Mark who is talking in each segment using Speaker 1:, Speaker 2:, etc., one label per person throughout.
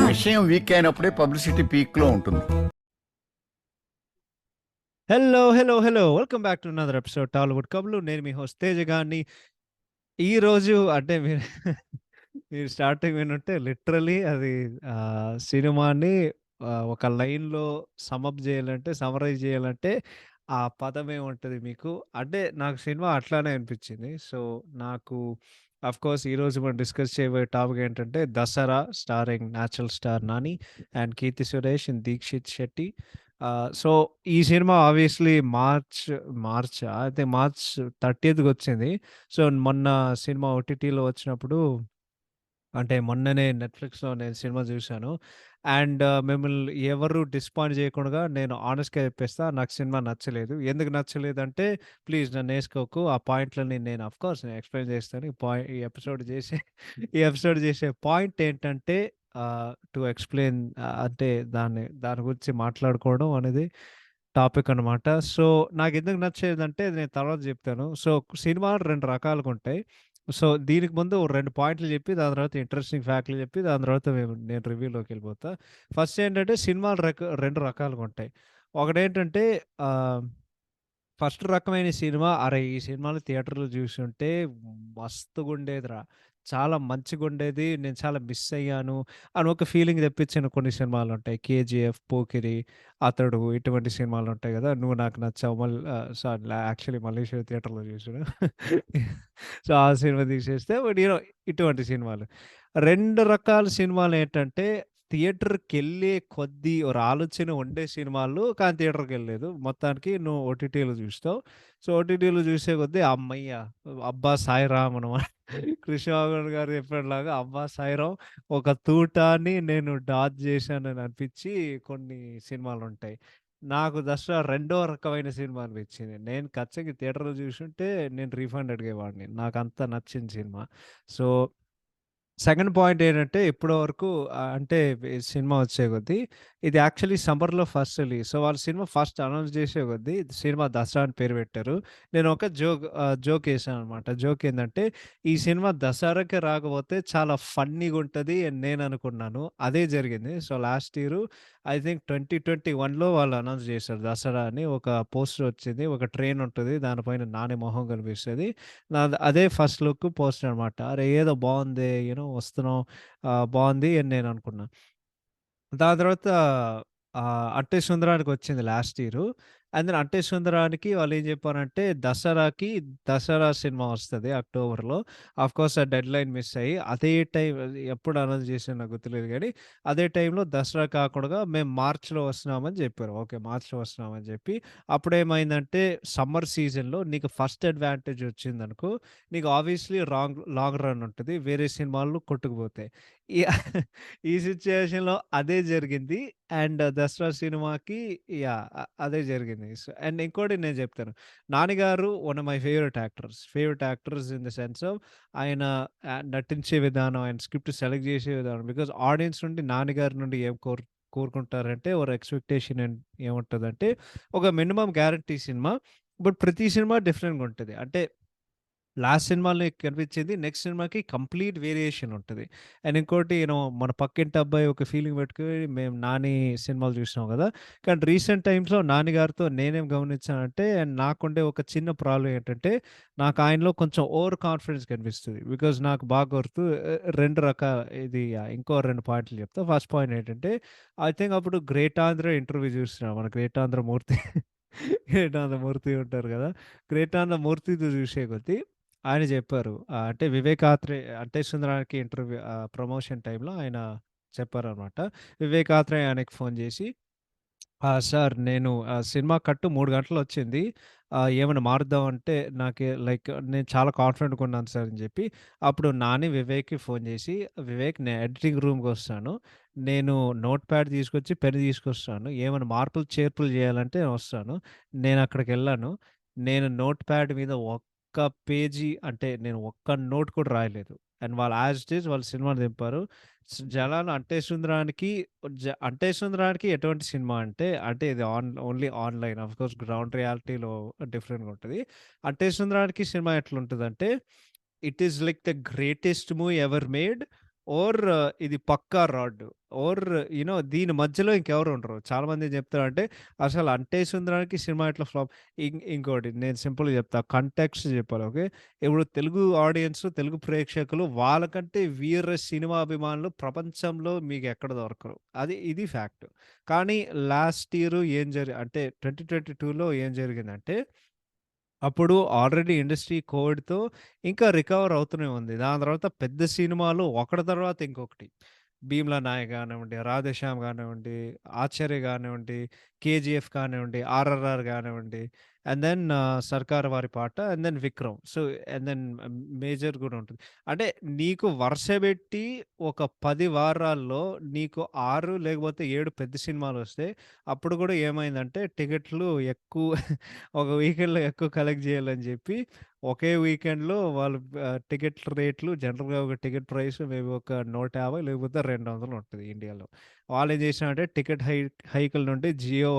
Speaker 1: విషయం వీక్ అయినప్పుడే పబ్లిసిటీ పీక్‌లో ఉంటుంది.
Speaker 2: Hello! Hello! Hello! Welcome back to another episode Tollywood కబుర్లు. నేను మీ హోస్ట్ తేజ గారిని. ఈరోజు అంటే మీరు మీరు స్టార్టింగ్ వినుంటే లిటరల్లీ అది సినిమాని ఒక లైన్‌లో సమరైజ్ చేయాలంటే ఆ పదం ఏముంటది మీకు? అంటే నాకు సినిమా అట్లానే అనిపించింది. సో, నాకు ఆఫ్‌కోర్స్ ఈరోజు మనం డిస్కస్ చేయబోయే టాపిక్ ఏంటంటే 'Dasara' starring natural star 'Nani' and 'Keerthy Suresh' and 'Dikshit Shetty'. So, ఈ సినిమా ఆబ్వియస్లీ మార్చా? అయితే మార్చ్ 30థ్‌కొచ్చింది. సో, మొన్న సినిమా ఓటీటీలో వచ్చినప్పుడు అంటే మొన్ననే నెట్‌ఫ్లిక్స్‌లో నేను సినిమా చూశాను. అండ్ మిమ్మల్ని ఎవరు డిసప్పాయింట్ చేయకుండా నేను హానెస్ట్‌గా చెప్పేస్తా. నాకు సినిమా నచ్చలేదు. ఎందుకు నచ్చలేదంటే ప్లీజ్ నన్నేసుకోకు. ఆ పాయింట్‌లని నేను ఆఫ్‌కోర్స్ నేను ఎక్స్‌ప్లెయిన్ చేస్తాను. ఈ ఎపిసోడ్ చేసే పాయింట్ ఏంటంటే టు ఎక్స్‌ప్లెయిన్ అంటే దాని గురించి మాట్లాడుకోవడం అనేది టాపిక్ అనమాట. సో, నాకెందుకు నచ్చేదంటే నేను తర్వాత చెప్తాను. సో, సినిమాలు 2 రకాలుగుంటాయి. సో, దీనికి ముందు ఓ 2 పాయింట్లు చెప్పి, దాని తర్వాత ఇంట్రెస్టింగ్ ఫ్యాక్ట్‌లు చెప్పి, దాని తర్వాత నేను రివ్యూలోకెళ్ళిపోతా. ఫస్ట్ ఏంటంటే సినిమాలు 2 రకాలుగుంటాయి. ఒకటేంటంటే ఆహ్ ఫస్ట్ రకమైన సినిమా, అరే! ఈ సినిమాని థియేటర్‌లో జూసుంటే మస్తుగుండేదిరా! చాలా మంచిగుండేది. నేను చాలా మిస్ అయ్యాను అని ఒక ఫీలింగ్ తెప్పించిన కొన్ని సినిమాలుంటాయి. 'కేజీఎఫ్', 'పోకిరి', 'అతడు' ఇటువంటి సినిమాలుంటాయి గదా! 'నువ్వు నాకు నచ్చావు' సారీ యాక్చువల్లీ మల్లేశ్వరి థియేటర్‌లో జూసాను. సో, ఆ సినిమా తీసేస్తే బట్ ఇటువంటి సినిమాలు. 2 రకాల సినిమాలేంటంటే థియేటర్‌కెళ్ళే కొద్దీ ఆలోచన ఉండే సినిమాలు కానీ థియేటర్‌కెళ్ళలేదు. మొత్తానికి నువ్వు ఓటీటీలో చూస్తావు. సో, ఓటీటీలో చూసే కొద్దీ హమ్మయ్య! అబ్బా సాయిరాం అనమాట. కృష్ణవాగుడు గారు చెప్పినట్లాగా అబ్బా సాయిరాం ఒక తూటాని నేను డాచ్ చేశానని అనిపించి కొన్ని సినిమాలుంటాయి. నాకు 'దసరా' రెండో రకమైన సినిమా అనిపించింది. నేను ఖచ్చితంగా థియేటర్‌లో చూసుంటే నేను రీఫండ్ అడిగేవాడిని. నాకంత నచ్చింది సినిమా. సో సెకండ్ పాయింట్ ఏంటంటే ఇప్పటి వరకు అంటే ఈ సినిమా వచ్చే కొద్దీ ఇది యాక్చువల్లీ సమ్మర్‌లో ఫస్ట్ రిలీజ్. సో, వాళ్ళు సినిమా ఫస్ట్ అనౌన్స్ చేసే కొద్దీ సినిమా 'దసరా' అని పేరు పెట్టారు. నేను ఒక జోక్ ఏసాననమాట. జోక్ ఏందంటే ఈ సినిమా దసరాకే రాకపోతే చాలా ఫన్నీగుంటది అని నేను అనుకున్నాను. అదే జరిగింది. So, last year I think 2021లో వాళ్ళు అనౌన్స్ చేశారు 'దసరా' అని. ఒక పోస్టర్ వచ్చింది. ఒక ట్రైన్ ఉంటది. దానిపైన నాని మొహం కనిపిస్తది. అదే ఫస్ట్ లుక్ పోస్టర్ అనమాట. అరే! ఏదో బావుందే వస్తున్నాం బావుంది అని నేననుకున్నా. దాని తర్వాత 'అట్టే సుందరానికొచ్చింది' లాస్ట్ ఇయరు. అండ్ దెన్ 'అట్టే సుందరానికి' వాళ్ళేం చెప్పారంటే దసరాకి 'దసరా' సినిమా వస్తది అక్టోబర్‌లో. ఆఫ్‌కోర్స్ ఆ డెడ్‌లైన్ మిస్ అయ్యి అదే టైం ఎప్పుడు అనౌన్స్ చేసారో నాకు గుర్తులేదు గానీ, అదే టైంలో దసరా కాకుండా మేము మార్చ్‌లో వస్తున్నామని చెప్పారు. ఓకే. మార్చ్‌లో వస్తున్నామని చెప్పి అప్పుడేమైందంటే సమ్మర్ సీజన్‌లో నీకు ఫస్ట్ అడ్వాంటేజ్ వచ్చిందనుకో, నీకు ఆబ్వియస్‌లీ లాంగ్ రన్ ఉంటది. వేరే సినిమాలు కొట్టుకుపోతాయి. ఈ ఈ సిట్యుయేషన్‌లో అదే జరిగింది. అండ్ 'దసరా' సినిమాకి అదే జరిగింది. అండ్ ఇంకోటి నేను చెప్తాను. 'నాని' గారు one of my favourite actors in the sense of ఆయన నటించే విధానం, ఆయన స్క్రిప్ట్ సెలెక్ట్ చేసే విధానం. బికాజ్ ఆడియన్స్ నుండి 'నాని' గారి నుండి ఏం కోరుకుంటారంటే ఎక్స్‌పెక్టేషన్ ఏముంటదంటే ఒక మినిమమ్ గ్యారంటీ సినిమా. బట్ ప్రతి సినిమా డిఫరెంట్‌గా ఉంటది. అంటే లాస్ట్ సినిమాలో కనిపించింది. నెక్స్ట్ సినిమాకి కంప్లీట్ వేరియేషన్ ఉంటది. అండ్ ఇంకోటి మన పక్కింటి అబ్బాయి ఒక ఫీలింగ్ పెట్టుకొని మేము 'నాని' సినిమాలు చూసినాం గదా! కానీ రీసెంట్ టైమ్స్‌లో 'నాని' గారితో నేనేం గమనించానంటే అండ్ నాకుండే ఒక చిన్న ప్రాబ్లమ్ ఏంటంటే నాకు ఆయనలో కొంచెం ఓవర్ కాన్ఫిడెన్స్ కనిపిస్తది. బికాజ్ నాకు బాగా గుర్తు 2 ఇది ఇంకో 2 పాయింట్లు చెప్తా. ఫస్ట్ పాయింట్ ఏంటంటే ఐ థింక్ అప్పుడు 'గ్రేట్ ఆంధ్ర' ఇంటర్వ్యూ చూస్తున్నా. మన 'గ్రేట్ ఆంధ్ర మూర్తి' 'గ్రేట్ ఆంధ్ర మూర్తి' ఉంటారు గదా! 'గ్రేట్ ఆంధ్ర మూర్తి'ది చూసే కొద్దీ ఆయన జెప్పారు. అంటే 'వివేక్ ఆత్రేయ' అంటే 'సుందరానికి' ప్రమోషన్ టైమ్‌లో ఆయన చెప్పారనమాట. 'వివేక్ ఆత్రేయ' ఆయనకి ఫోను జేసి సార్ నేను సినిమా కట్టు 3 గంటలొచ్చింది. ఏమన్నా మారుద్దాం అంటే నేను చాలా కాన్ఫిడెంట్‌గా ఉన్నాను సార్ అని జెప్పి, అప్పుడు 'నాని' వివేక్‌కి ఫోను జేసి, "వివేక్ నేను ఎడిటింగ్ రూమ్‌కొస్తాను. నేను నోట్ ప్యాడ్ తీసుకొచ్చి, పెన్ తీసుకొస్తాను. ఏమన్నా మార్పులు, చేర్పులు జేయాలంటే వస్తాను. నేనక్కడికెళ్ళాను. నేను నోట్ ప్యాడ్ మీద ఒక్క పేజీ అంటే నేను ఒక్క నోట్ కూడా రాయలేదు. అండ్ వాళ్ళు యాజ్ ఇట్ ఈజ్ వాళ్ళు సినిమాని దింపారు. జనాలు 'అంటే సుందరానికి' ఎటువంటి సినిమా అంటే ఇది ఓన్లీ ఆన్‌లైన్ ఆఫ్‌కోర్స్ గ్రౌండ్ రియాలిటీలో డిఫరెంట్‌గా ఉంటది. 'అంటే సుందరానికి' సినిమా ఎట్లుంటదంటే it is like the greatest movie ever made. Or ఇది పక్కా రాడ్. ఓర్ దీని మధ్యలో ఇంకెవరు ఉండరు. చాలామంది ఏం చెప్తారంటే, అసలు 'అంటే సుందరానికి' సినిమా ఎట్లా ఫ్లాప్ ఇంకోటి నేను సింపుల్‌గా చెప్తా. కంటెక్స్ట్ చెప్పాలి. ఓకే. ఇప్పుడు తెలుగు ఆడియన్స్, తెలుగు ప్రేక్షకులు వాళ్ళకంటే వీర సినిమా అభిమానులు ప్రపంచంలో మీకెక్కడ దొరకరు. ఇది ఫ్యాక్ట్. కానీ లాస్ట్ ఇయర్ అంటే 2022లో ఏం జరిగిందంటే, అప్పుడు ఆల్రెడీ ఇండస్ట్రీ కోవిడ్‌తో ఇంకా రికవర్ అవుతూనే ఉంది. దాని తర్వాత పెద్ద సినిమాలు ఒకటి తర్వాత ఇంకొకటి. 'భీమ్లా నాయక్' గానివ్వండి, 'రాధేశ్యామ్' గానివ్వండి, 'ఆచార్య' గానివ్వండి, 'కేజీఎఫ్' కానివ్వండి, 'ఆర్ఆర్ఆర్' గానివ్వండి, and then 'Sarkaru Vaari Paata' and then 'Vikram'. So, and then Major గూడా ఉంటుంది. అంటే నీకు వరుసబెట్టి ఒక 10 వారాల్లో నీకు 6 లేకపోతే 7 పెద్ద సినిమాలొస్తే అప్పుడు గూడా ఏమైందంటే టికెట్లు ఎక్కువ ఒక వీకెండ్‌లో ఎక్కువ కలెక్ట్ జేయాలని జెప్పి, ఒకే వీకెండ్‌లో వాళ్ళు టికెట్ రేట్లు జనరల్‌గా ఒక టికెట్ ప్రైస్ మేబీ ఒక 150 లేకపోతే 200 ఉంటది ఇండియాలో. వాళ్ళేం జేసినారంటే టికెట్ హైకుల నుండి జియో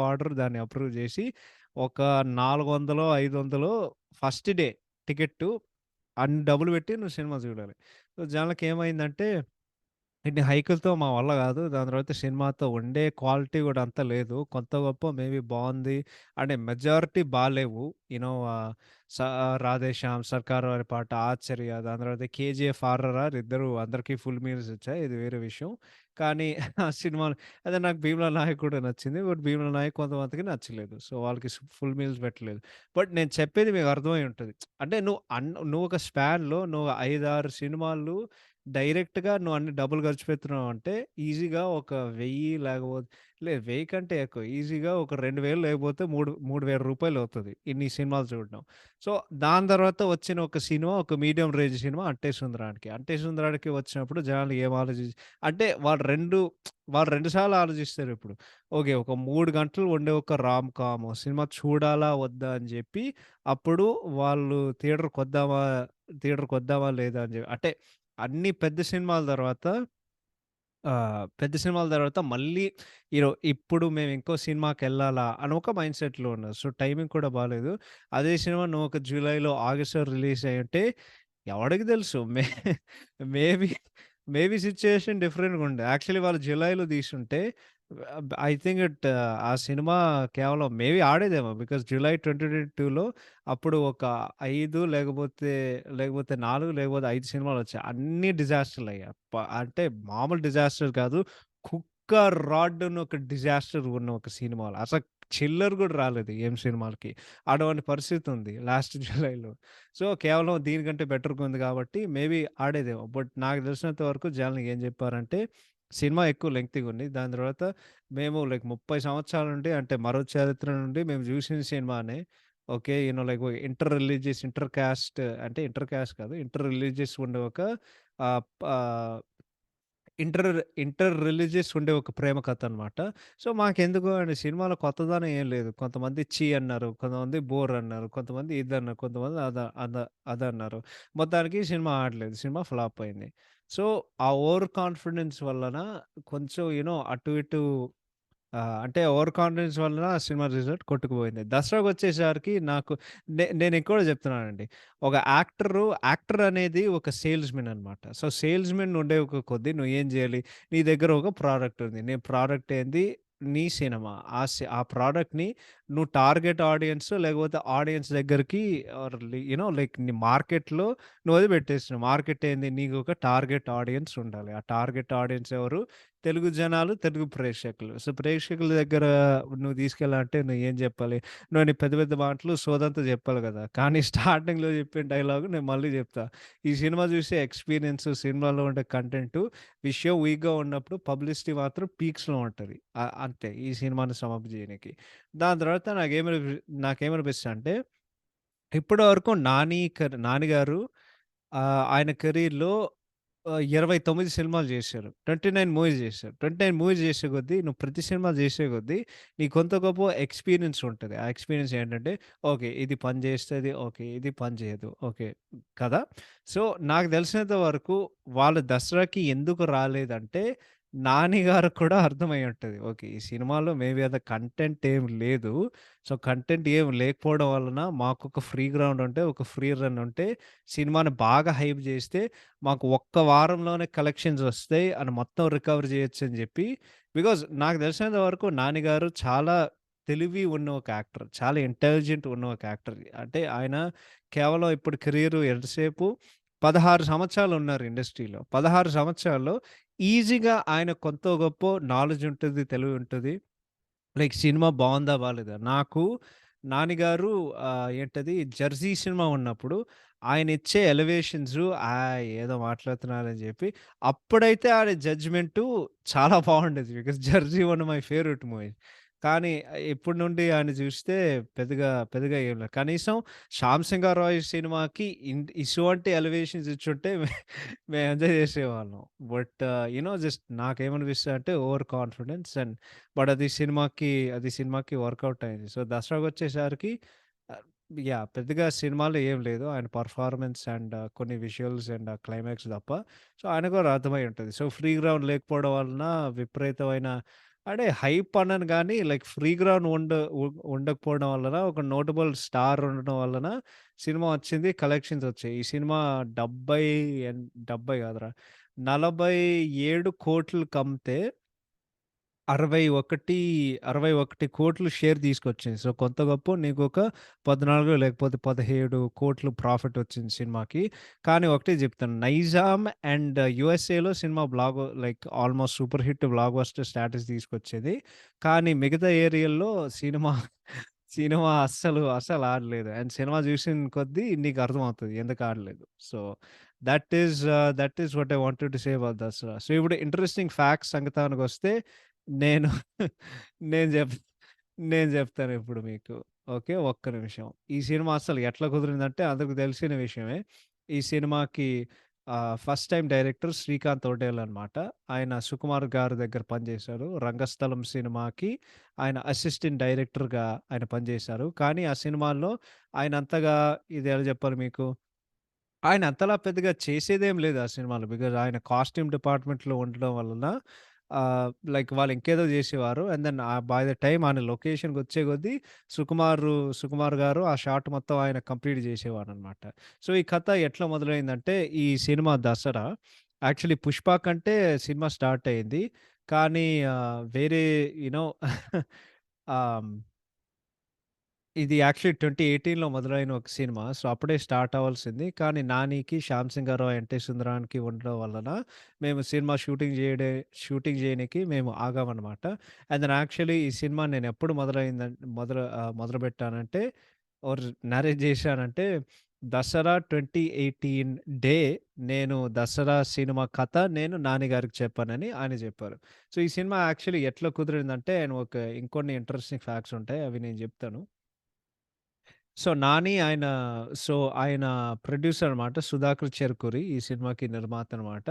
Speaker 2: ఆర్డర్ దాన్ని అప్రూవ్ జేసి, ఒక 400, 500 ఫస్ట్ డే టికెట్టు అన్ని డబ్బులు పెట్టి నువ్వు సినిమా జూడాలి. సో, జనాలకేమైందంటే ఇన్ని హైకులతో మా వల్ల గాదు. దాని తర్వాత సినిమాతో ఉండే క్వాలిటీ గూడా అంత లేదు. కొంత గొప్పో మేబీ బావుంది. అంటే మెజారిటీ బాలేవు. యూ నో ఆహ్, స 'రాధేశ్యామ్', 'సర్కార్ వారి పాట', 'ఆచార్య' దాని తర్వాత 'కేజీఎఫ్', 'ఆర్ఆర్ఆర్' ఇద్దరు అందరికీ ఫుల్ మీల్స్ వచ్చాయి. ఇది వేరే విషయం. కానీ ఆ సినిమాలు అదే నాకు 'భీమ్లా నాయక్' కూడా నచ్చింది. బట్ 'భీమ్లా నాయక్' కొంతమందికి నచ్చలేదు. సో, వాళ్ళకి ఫుల్ మీల్స్ పెట్టలేదు. బట్ నేను చెప్పేది మీకు అర్థమై ఉంటది. అంటే నువ్వు ఒక స్పాన్‌లో నువ్వు 5, 6 సినిమాలు డైరెక్ట్‌గా నువ్వు అన్ని డబ్బులు ఖర్చు పెడుతున్నావంటే ఈజీగా ఒక 1000 లేకపోతే లేదు 1000 కంటే ఎక్కువ. ఈజీగా ఒక 2000 లేకపోతే 3000 రూపాయలవుతది. ఇన్ని సినిమాలు చూడడం. సో, దాని తర్వాత వచ్చిన ఒక సినిమా ఒక మీడియం రేంజ్ సినిమా 'అంటే సుందరానికి'. 'అంటే సుందరానికి' వచ్చినప్పుడు జనాలు ఏం అంటే వాళ్ళు 2 సార్లు ఆలోచిస్తారిప్పుడు. ఓకే. ఒక 3 గంటలు ఉండే ఒక రామ్ కామ్ సినిమా చూడాలా? వద్దా? అని జెప్పి అప్పుడు వాళ్ళు థియేటర్‌కొద్దామా లేదా అని జెప్పి అంటే అన్ని పెద్ద సినిమాల తర్వాత మళ్ళీ ఇప్పుడు మేము ఇంకో సినిమాకెళ్ళాలా అని ఒక మైండ్ సెట్‌లో ఉన్నారు. సో, టైమింగ్ కూడా బాలేదు. అదే సినిమా నువ్వు ఒక జూలైలో, ఆగస్ట్‌లో రిలీజ్ అయ్యుంటే ఎవడికి తెలుసు? మేబీ మేబీ సిట్యుయేషన్ డిఫరెంట్‌గా ఉండే. యాక్చువల్లీ వాళ్ళు జులైలో తీసుంటే ఐ థింక్ ఆ సినిమా కేవలం మేబీ ఆడేదేమో. బికాజ్ జులై 2022లో అప్పుడు ఒక 5 లేకపోతే 4 లేకపోతే 5 సినిమాలొచ్చాయి. అన్నీ డిజాస్టర్‌లయ్యాయి. అంటే మామూలు డిజాస్టర్ కాదు. కుక్క రాడ్‌ని ఒక డిజాస్టర్ ఉన్న ఒక సినిమాలు. అసలు చిల్లర గూడా రాలేదు ఏం సినిమాలకి. అటువంటి పరిస్థితి ఉంది లాస్ట్ జులైలో. సో, కేవలం దీనికంటే బెటర్‌గా ఉంది కాబట్టి మేబీ ఆడేదేమో. బట్ నాకు తెలిసినంత వరకు జనాలు ఏం చెప్పారంటే సినిమా ఎక్కువ లెంగ్తీగా ఉంది. దాని తర్వాత మేము లైక్ 30 సంవత్సరాల నుండి అంటే మరో చరిత్ర నుండి మేము జూసిన సినిమానే. ఓకే. లైక్ ఇంటర్ కాస్ట్ అంటే ఇంటర్ కాస్ట్ కాదు. ఇంటర్ రిలీజియస్ ఉండే ఒక ఆహ్, ప ఇంటర్ ఇంటర్ రిలీజియస్ ఉండే ఒక ప్రేమ కథనమాట. సో, మాకెందుకు అండి సినిమాలో కొత్తదనం ఏం లేదు. కొంతమంది ఛీ అన్నారు. కొంతమంది బోర్ అన్నారు. కొంతమంది ఇదన్నారు. కొంతమంది అదన్నారు. మొత్తానికి సినిమా ఆడలేదు. సినిమా ఫ్లాప్ అయింది. సో, ఆ ఓవర్ కాన్ఫిడెన్స్ వలన కొంచెం అటు ఇటు అంటే ఓవర్ కాన్ఫిడెన్స్ వలన ఆ సినిమా రిజల్ట్ కొట్టుకుపోయింది. దసరాకొచ్చేసరికి నాకు నేను ఇంకోటి చెప్తున్నానండి. ఒక యాక్టర్ అనేది ఒక సేల్స్‌మెన్ అనమాట. సో, సేల్స్‌మెన్ ఉండే ఒక కొద్దీ నువ్వేం జేయాలి? నీ దగ్గర ఒక ప్రొడక్ట్ ఉంది. నీ ప్రొడక్ట్ ఏంది? నీ సినిమా. ఆ ప్రొడక్ట్‌ని నువ్వు టార్గెట్ ఆడియన్స్ లేకపోతే ఆడియన్స్ దగ్గరికి లైక్ నీ మార్కెట్‌లో నువ్వది పెట్టేస్తున్నావు. మార్కెట్ ఏంది? నీకు ఒక టార్గెట్ ఆడియన్స్ ఉండాలి. ఆ టార్గెట్ ఆడియన్స్ ఎవరు? తెలుగు జనాలు, తెలుగు ప్రేక్షకులు. సో, ప్రేక్షకుల దగ్గర నువ్వు తీసుకెళ్ళాలంటే నువ్వేం జెప్పాలి? నువ్వు నీ పెద్ద పెద్ద మాటలు సోదంతా జెప్పాలి గదా! కానీ స్టార్టింగ్‌లో జెప్పిన డైలాగు నేను మళ్ళీ జెప్తా. ఈ సినిమా జూసే ఎక్స్‌పీరియన్స్, సినిమాలో ఉండే కంటెంటు, విషయం వీక్‌గా ఉన్నప్పుడు పబ్లిసిటీ మాత్రం పీక్స్‌లో ఉంటది. అంతే ఈ సినిమాని సమప్ జేయనీకి. దాని తర్వాత నాకేమనిపిస్తదంటే ఇప్పటి వరకు 'నాని' గారు ఆయన కెరీర్‌లో 29 సినిమాలు జేశారు. 29 మూవీస్ జేశారు. 29 మూవీస్ జేసే కొద్దీ నువ్వు ప్రతి సినిమా జేసే కొద్దీ నీకు కొంత గొప్పో ఎక్స్‌పీరియన్స్ ఉంటది. ఆ ఎక్స్‌పీరియన్స్ ఏంటంటే ఓకే. ఇది పని జేస్తది. ఓకే. ఇది పని జేయదు. ఓకే. కదా! సో, నాకు తెలిసినంత వరకు వాళ్ళు దసరాకి ఎందుకు రాలేదంటే నాని గారికి కూడా అర్థమై ఉంటది. ఓకే. ఈ సినిమాలో మేబీ అంత కంటెంట్ ఏం లేదు. సో, కంటెంట్ ఏం లేకపోవడం వలన మాకొక ఫ్రీ గ్రౌండ్ ఉంటే, ఒక ఫ్రీ రన్ ఉంటే, సినిమాని బాగా హైప్ జేస్తే, మాకు ఒక్క వారంలోనే కలెక్షన్స్ ఒస్తాయి అని మొత్తం రికవర్ జేయొచ్చని జెప్పి బికాజ్ నాకు తెలిసినంత వరకు నాని గారు చాలా తెలివి ఉన్న ఒక యాక్టర్. చాలా ఇంటెలిజెంట్ ఉన్న ఒక యాక్టర్. అంటే ఆయన కేవలం ఇప్పుడు కెరియర్ ఎంతసేపు 16 సంవత్సరాలు ఉన్నారు ఇండస్ట్రీలో. 16 సంవత్సరాల్లో ఈజీగా ఆయన కొంతో గొప్పో నాలెడ్జ్ ఉంటది, తెలివి ఉంటది. లైక్ సినిమా బావుందా? బాలేదా? నాకు 'నాని' గారు ఏంటది 'జెర్సీ' సినిమా ఉన్నప్పుడు ఆయనిచ్చే ఎలివేషన్సు ఏదో మాట్లాడుతున్నారని జెప్పి అప్పుడైతే ఆయన జడ్జ్‌మెంటు చాలా బావుండేది. Because 'Jersey' one of my favourite movies. కానీ ఇప్పటి నుండి ఆయన జూస్తే పెద్దగా ఏం లేదు. కనీసం 'శ్యామ్ సింగ రాయ్' సినిమాకి ఇటువంటి ఎలివేషన్స్ ఇచ్చుంటే మేము ఎంజాయ్ జేసేవాళ్ళం. బట్ జస్ట్ నాకేమనిపిస్తదంటే ఓవర్ కాన్ఫిడెన్స్ బట్ అది సినిమాకి వర్కౌట్ అయింది. సో, దసరాకొచ్చేసరికి ఆహ్, పెద్దగా సినిమాలో ఏం లేదు. ఆయన పెర్ఫార్మన్స్ కొన్ని విజువల్స్ క్లైమాక్స్ తప్ప. సో, ఆయనకు కూడా అర్థమై ఉంటది. సో, ఫ్రీ గ్రౌండ్ లేకపోవడం వలన విపరీతమైన అంటే హైప్ అనను గానీ లైక్ ఫ్రీ గ్రౌండ్ ఉండకపోవడం వలన ఒక నోటబుల్ స్టార్ ఉండడం వలన సినిమా వచ్చింది. కలెక్షన్స్ వచ్చాయి. ఈ సినిమా 70 కాదురా 47,00,00,000 కమ్మితే 61,00,00,000 షేర్ తీసుకొచ్చింది. సో, కొంత గొప్పో నీకొక 14 లేకపోతే 17,00,00,000 ప్రాఫిట్ వచ్చింది సినిమాకి. కానీ ఒకటే చెప్తాను 'నైజాం' అండ్ యూఎస్ఏలో సినిమా like almost super hit blockbuster status తీసుకొచ్చేది. కానీ మిగతా ఏరియాల్లో సినిమా సినిమా అస్సలు ఆడలేదు. అండ్ సినిమా చూసిన కొద్దీ నీకు అర్థమవుతది ఎందుకు ఆడలేదు. So, that is what I wanted to say about Dasara. So, ఇప్పుడు ఇంట్రెస్టింగ్ ఫ్యాక్ట్స్ సంగతానికొస్తే నేను నేను చెప్ నేను చెప్తానిప్పుడు మీకు. ఓకే. ఒక్క నిమిషం. ఈ సినిమా అసలు ఎట్లా కుదిరిందంటే అందరికి తెలిసిన విషయమే. ఈ సినిమాకి ఫస్ట్ టైమ్ డైరెక్టర్ శ్రీకాంత్ ఒడేల్ అనమాట. ఆయన సుకుమార్ గారి దగ్గర పనిచేశారు. 'రంగస్థలం' సినిమాకి ఆయన అసిస్టెంట్ డైరెక్టర్‌గా ఆయన పనిచేశారు. కానీ ఆ సినిమాల్లో ఆయన అంతగా ఇది ఎలా చెప్పాలి మీకు? ఆయన అంతలా పెద్దగా చేసేదేం లేదు ఆ సినిమాలో. బికాజ్ ఆయన కాస్ట్యూమ్ డిపార్ట్‌మెంట్‌లో ఉండడం వలన లైక్ వాళ్ళు ఇంకేదో జేసేవారు. And then by the time ఆయన లొకేషన్‌కొచ్చే కొద్దీ సుకుమార్ గారు ఆ షాట్ మొత్తం ఆయన కంప్లీట్ జేసేవారనమాట. సో, ఈ కథ ఎట్లా మొదలైందంటే ఈ సినిమా 'దసరా' యాక్చువల్లీ 'పుష్ప' కంటే సినిమా స్టార్ట్ అయింది. కానీ వేరే యూ నో ఆహ్ ఇది యాక్చువల్లీ 2018లో మొదలైన ఒక సినిమా. సో, అప్పుడే స్టార్ట్ అవ్వాల్సింది. కానీ 'నానికి', 'శ్యామ్ సింగరావ్', 'ఎన్టీ సుందరానికి' ఉండడం వలన మేము సినిమా షూటింగ్ జేయనికి మేము ఆగామనమాట. అండ్ దెన్ యాక్చువల్లీ ఈ సినిమా నేనెప్పుడు మొదలుపెట్టానంటే ఆర్ నరేట్ జేశానంటే 'దసరా 2018' డే నేను 'దసరా' సినిమా కథ నేను నాని గారికి చెప్పానని ఆయన జెప్పారు. సో, ఈ సినిమా యాక్చువల్లీ ఎట్లా కుదిరిందంటే ఇంకొన్ని ఇంట్రెస్టింగ్ ఫ్యాక్ట్స్ ఉంటాయి. అవి నేను జెప్తాను. సో, 'నాని' ఆయన ప్రొడ్యూసర్ అనమాట. 'సుధాకర్ చెరుకూరి' ఈ సినిమాకి నిర్మాత అనమాట.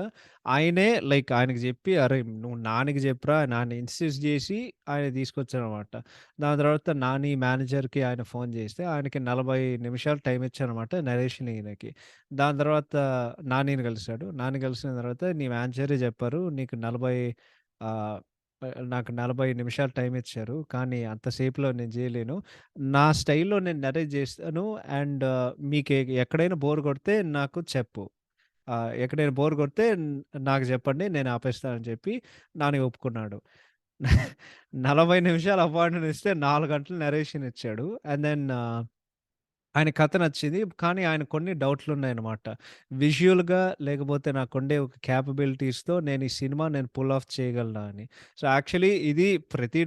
Speaker 2: ఆయనే లైక్ ఆయనకి జెప్పి, "అరేయ్! నువ్వు నానికి జెప్పురా" అని ఆయన ఇన్సిస్ట్ జేసి ఆయన తీసుకొచ్చారనమాట. దాని తర్వాత 'నాని' మేనేజర్‌కి ఆయన ఫోన్ జేస్తే ఆయనకి 40 నిమిషాలు టైమ్ ఇచ్చారనమాట నరేషన్ ఈయనకి. దాని తర్వాత 'నానిని' కలిసాడు. 'నాని' కలిసిన తర్వాత "నీ మేనేజరే జెప్పారు. ఆహ్, నాకు 40 నిమిషాలు టైమ్ ఇచ్చారు. కానీ అంత సేపులో నేను జేయలేను." నా స్టైల్‌లో నేను నరేట్ జేస్తాను. అండ్ ఎక్కడైనా బోర్ కొడితే నాకు చెప్పు. ఎక్కడైనా బోర్ కొడితే నాకు జెప్పండి. నేను ఆపేస్తానని చెప్పి నాని ఒప్పుకున్నాడు. 40 నిమిషాలు అపాయింట్‌మెంట్ ఇస్తే 4 గంటలు నరేషన్ ఇచ్చాడు. అండ్ దెన్ ఆయన కథ నచ్చింది. కానీ ఆయనకు కొన్ని డౌట్‌లున్నాయన్నమాట. విజువల్‌గా లేకపోతే నాకుండే ఒక కేపబిలిటీస్‌తో నేను ఈ సినిమా పుల్ ఆఫ్ చేయగలనా అని. సో, యాక్చువల్లీ ఇది ప్రతి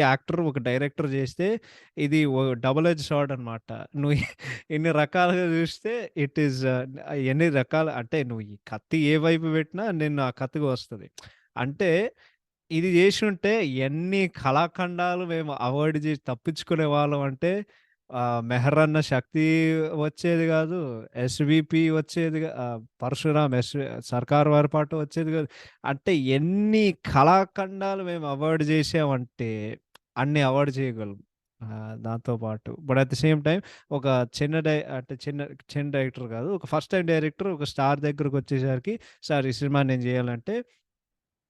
Speaker 2: యాక్టర్ ఒక డైరెక్టర్ జేస్తే ఇది డబుల్ ఎడ్జ్ సార్డ్ అనమాట. నువ్వు ఎన్ని రకాలుగా జూస్తే ఇట్ ఈస్ ఎన్ని రకాల అంటే నువ్వు ఈ కత్తి ఏ వైపు పెట్టినా నిన్ను ఆ కత్తికి వస్తది. అంటే ఇది జేషుంటే ఎన్ని కళాఖండాలు మేము అవాయిడ్ జేసి తప్పించుకునేవాళ్ళం అంటే 'మెహరన్న శక్తి' వచ్చేది గాదు. 'ఎస్‌విపి' పరశురామ్ 'సర్కారు వారి పాట' వచ్చేది గాదు. అంటే ఎన్ని కళాఖండాలు మేము అవాయిడ్ జేసామంటే అన్ని అవాయిడ్ చేయగలం. దాంతో పాటు. But at the same time ఒక చిన్న డై అంటే చిన్న చిన్న డైరెక్టర్ గాదు. ఒక ఫస్ట్ టైమ్ డైరెక్టర్ ఒక స్టార్ దగ్గరకొచ్చేసరికి సార్ ఈ సినిమా నేను జేయాలంటే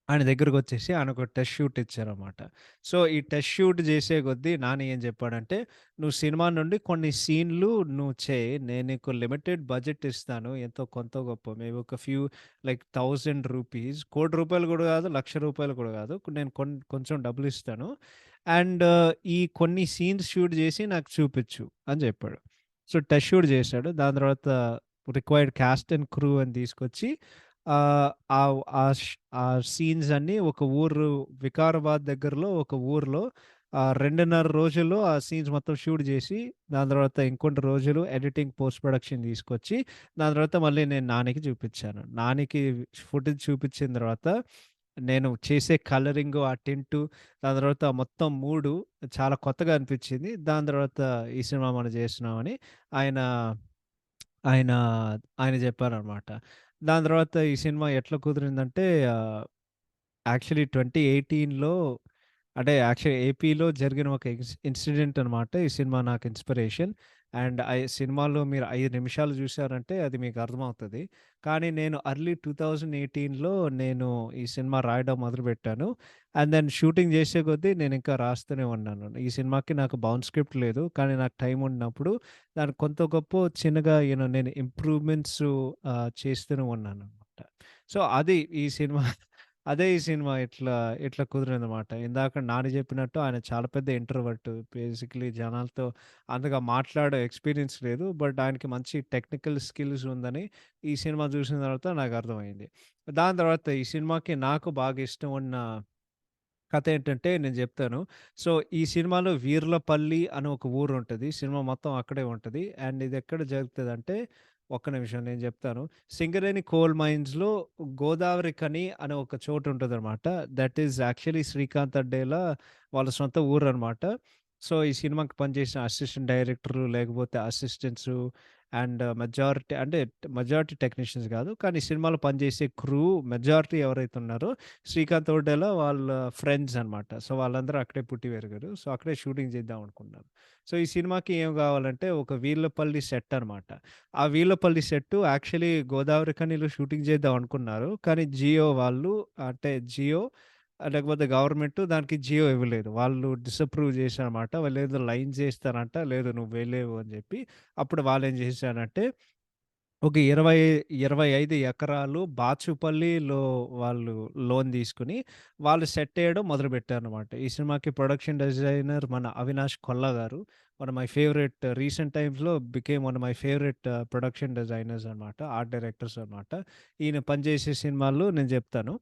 Speaker 2: ఆయన దగ్గరకొచ్చేసి ఆయనొక టెస్ట్ షూట్ ఇచ్చారనమాట. సో, ఈ టెస్ట్ షూట్ చేసే కొద్దీ నాని ఏం చెప్పాడంటే, "నువ్వు సినిమా నుండి కొన్ని సీన్‌లు నువ్వు చేయి. నేను నీకు లిమిటెడ్ బడ్జెట్ ఇస్తాను. ఎంతో కొంతో గొప్పో మేబీ ఒక ఫ్యూ లైక్ రూ. 1000 ₹1,00,00,000 కూడా కాదు, ₹1,00,000 కూడా కాదు. నేను కొంచెం డబ్బులిస్తాను. అండ్ ఈ కొన్ని సీన్స్ షూట్ చేసి నాకు చూపిచ్చు" అని చెప్పాడు. సో, టెస్ట్ షూట్ చేశాడు. దాని తర్వాత రిక్వైర్డ్ కాస్ట్ అండ్ క్రూ అని తీసుకొచ్చి ఆహ్, ఆవ్ ఆ ష్ ఆ సీన్స్ అన్నీ ఒక ఊరు వికారాబాద్ దగ్గరలో ఒక ఊర్లో 2:30 రోజుల్లో ఆ సీన్స్ మొత్తం షూట్ జేసి, దాని తర్వాత ఇంకొన్ని రోజులు ఎడిటింగ్, పోస్ట్ ప్రొడక్షన్ తీసుకొచ్చి, దాని తర్వాత మళ్ళీ నేను నానికి చూపిచ్చాను. నానికి ఫుటేజ్ చూపిచ్చిన తర్వాత, నేను చేసే కలరింగు, ఆ టింటు, దాని తర్వాత మొత్తం మూడు చాలా కొత్తగా అనిపిచ్చింది. దాని తర్వాత ఈ సినిమా మనం జేస్తున్నామని ఆయన ఆయన, ఆయన జెప్పారనమాట. దాని తర్వాత ఈ సినిమా ఎట్లా కుదిరిందంటే యాక్చువల్లీ 2018లో అంటే యాక్చువల్లీ ఏపీలో జరిగిన ఒక ఇన్సిడెంట్ అనమాట. ఈ సినిమా నాకు ఇన్‌స్పిరేషన్. అండ్ సినిమాలో మీరు 5 నిమిషాలు జూసారంటే అది మీకు అర్థమవుతది. కానీ నేను ఎర్లీ 2018లో నేను ఈ సినిమా రాయడం మొదలుపెట్టాను. అండ్ దెన్ షూటింగ్ జేసే కొద్దీ నేనింకా రాస్తూనే ఉన్నాను. ఈ సినిమాకి నాకు బౌండ్ స్క్రిప్ట్ లేదు. కానీ నాకు టైం ఉన్నప్పుడు దానికి కొంత గొప్పో చిన్నగా నేను ఇంప్రూవ్‌మెంట్స్ చేస్తూనే ఉన్నాననమాట. సో, అది ఈ సినిమా అదే ఈ సినిమా ఇట్లా కుదిరిందనమాట. ఇందాక నాని చెప్పినట్టు ఆయన చాలా పెద్ద ఇంట్రోవర్ట్. బేసికల్లీ జనాలతో అంతగా మాట్లాడే ఎక్స్‌పీరియన్స్ లేదు. బట్ ఆయనకి మంచి టెక్నికల్ స్కిల్స్ ఉందని ఈ సినిమా చూసిన తర్వాత నాకర్థమైంది. దాని తర్వాత ఈ సినిమాకి నాకు బాగా ఇష్టం ఉన్న కథ ఏంటంటే నేను జెప్తాను. సో, ఈ సినిమాలో వీర్లపల్లి అని ఒక ఊరుంటది. సినిమా మొత్తం అక్కడే ఉంటది. అండ్ ఇదెక్కడ జరుగుతదంటే, ఒక్క నిమిషం నేను జెప్తాను. సింగరేణి కోల్ మైన్స్‌లో గోదావరి ఖని అనే ఒక చోటుంటదనమాట. దట్ ఈస్ యాక్చువల్లీ శ్రీకాంత్ అడ్డేల వాళ్ళ సొంత ఊరనమాట. సో, ఈ సినిమాకి పనిచేసిన అసిస్టెంట్ డైరెక్టరు, లేకపోతే అసిస్టెంట్సు అండ్ మెజారిటీ టెక్నీషియన్స్ గాదు. కానీ సినిమాలో పనిచేసే క్రూ మెజారిటీ ఎవరైతే ఉన్నారో శ్రీకాంత్ ఒడ్డెల వాళ్ళ ఫ్రెండ్స్ అనమాట. సో, వాళ్ళందరూ అక్కడే పుట్టి పెరిగారు. సో, అక్కడే షూటింగ్ చేద్దాం అనుకున్నారు. సో, ఈ సినిమాకి ఏం కావాలంటే ఒక వీర్లపల్లి సెట్ అనమాట. ఆ వీర్లపల్లి సెట్టు యాక్చువల్లీ గోదావరి ఖనిలో షూటింగ్ చేద్దాం అనుకున్నారు. కానీ జియో వాళ్ళు అంటే జియో లేకపోతే గవర్నమెంట్ దానికి జియో ఇవ్వలేదు. వాళ్ళు డిసప్రూవ్ చేశారన్నమాట. వాళ్ళేదో లైన్స్ ఏస్తారంట. లేదు నువ్వు వేయలేవు అని చెప్పి. అప్పుడు వాళ్ళేం చేశారంటే ఒక 25 ఎకరాలు బాచుపల్లిలో వాళ్ళు లోన్ తీసుకొని, వాళ్ళు సెట్ ఎయడం మొదలుపెట్టారనమాట. ఈ సినిమాకి ప్రొడక్షన్ డిజైనర్ మన అవినాష్ కొల్లా గారు. One of my favourite recent టైమ్స్‌లో became one of my favourite production designers అనమాట. ఆర్ట్ డైరెక్టర్స్ అనమాట. ఈయన పనిచేసే సినిమాల్లో నేను చెప్తాను.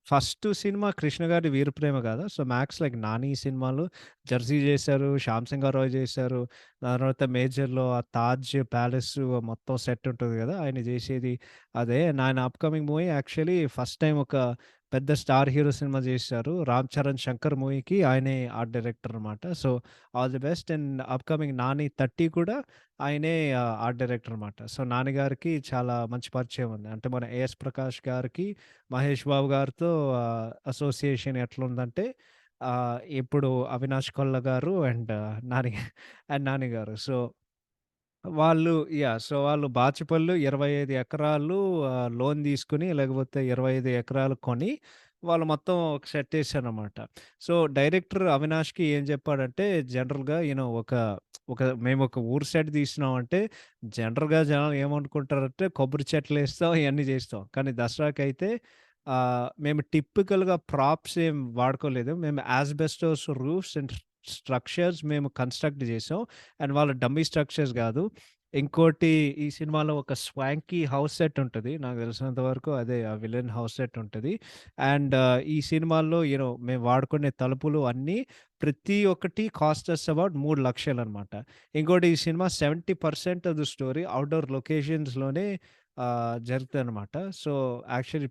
Speaker 2: ఫస్ట్ సినిమా 'కృష్ణ' గారి 'వీరప్రేమ' గాదా? సో, మ్యాక్స్ లైక్ 'నాని' సినిమాలు 'జెర్సీ' చేశారు, 'శ్యామ్ సింగారాయ్' చేశారు. దాని తర్వాత మేజర్‌లో ఆ 'తాజ్ ప్యాలెస్' మొత్తం సెట్ ఉంటది గదా! ఆయన జేసేది అదే. ఆయన upcoming movie actually first time ఒక పెద్ద స్టార్ హీరో సినిమా జేశారు. 'రామ్ చరణ్ శంకర్' మూవీకి ఆయనే ఆర్ట్ డైరెక్టర్ అనమాట. So, all the best and upcoming 'Nani 30' కూడా ఆయనే ఆర్ట్ డైరెక్టర్ అనమాట. సో, 'నాని' గారికి చాలా మంచి పరిచయం ఉంది. అంటే మన 'ఏఎస్ ప్రకాష్' గారికి 'మహేష్ బాబు' గారితో అసోసియేషన్ ఎట్లుందంటే ఇప్పుడు 'అవినాష్ కొల్ల' గారు నాని గారు. సో, వాళ్ళు సో, వాళ్ళు బాచుపల్లి 25 ఎకరాలు లోన్ తీసుకొని, లేకపోతే 25 ఎకరాలు కొని, వాళ్ళు మొత్తం ఒక సెట్ ఏసారనమాట. సో, డైరెక్టర్ అవినాష్‌కి ఏం చెప్పాడంటే, జనరల్‌గా ఒక మేమొక ఊరు సెట్ తీస్తున్నామంటే, జనరల్‌గా జనాలు ఏమనుకుంటారంటే, కొబ్బరి చెట్లేస్తాం, ఇయన్నీ చేస్తాం. కానీ దసరాకైతే మేము టిపికల్‌గా ప్రాప్స్ ఏం వాడుకోలేదు. మేము యాస్బెస్టాస్ రూఫ్స్ అండ్ స్ట్రక్చర్స్ మేము కన్‌స్ట్రక్ట్ చేసాం. అండ్ వాళ్ళ డమ్మీ స్ట్రక్చర్స్ గాదు. ఇంకోటి ఈ సినిమాలో ఒక స్వాంకీ హౌస్ సెట్ ఉంటది. నాకు తెలిసినంత వరకు అదే ఆ విలన్ హౌస్ సెట్ ఉంటది. అండ్ ఈ సినిమాల్లో మేము వాడుకునే తలుపులు అన్నీ ప్రతి ఒక్కటి కాస్ట్ అస్ అబౌట్ 3,00,000 అనమాట. ఇంకోటి ఈ సినిమా 70% ఆఫ్ ది స్టోరీ ఔట్‌డోర్ లొకేషన్స్‌లోనే జరుగుతదనమాట. సో, యాక్చువల్లీ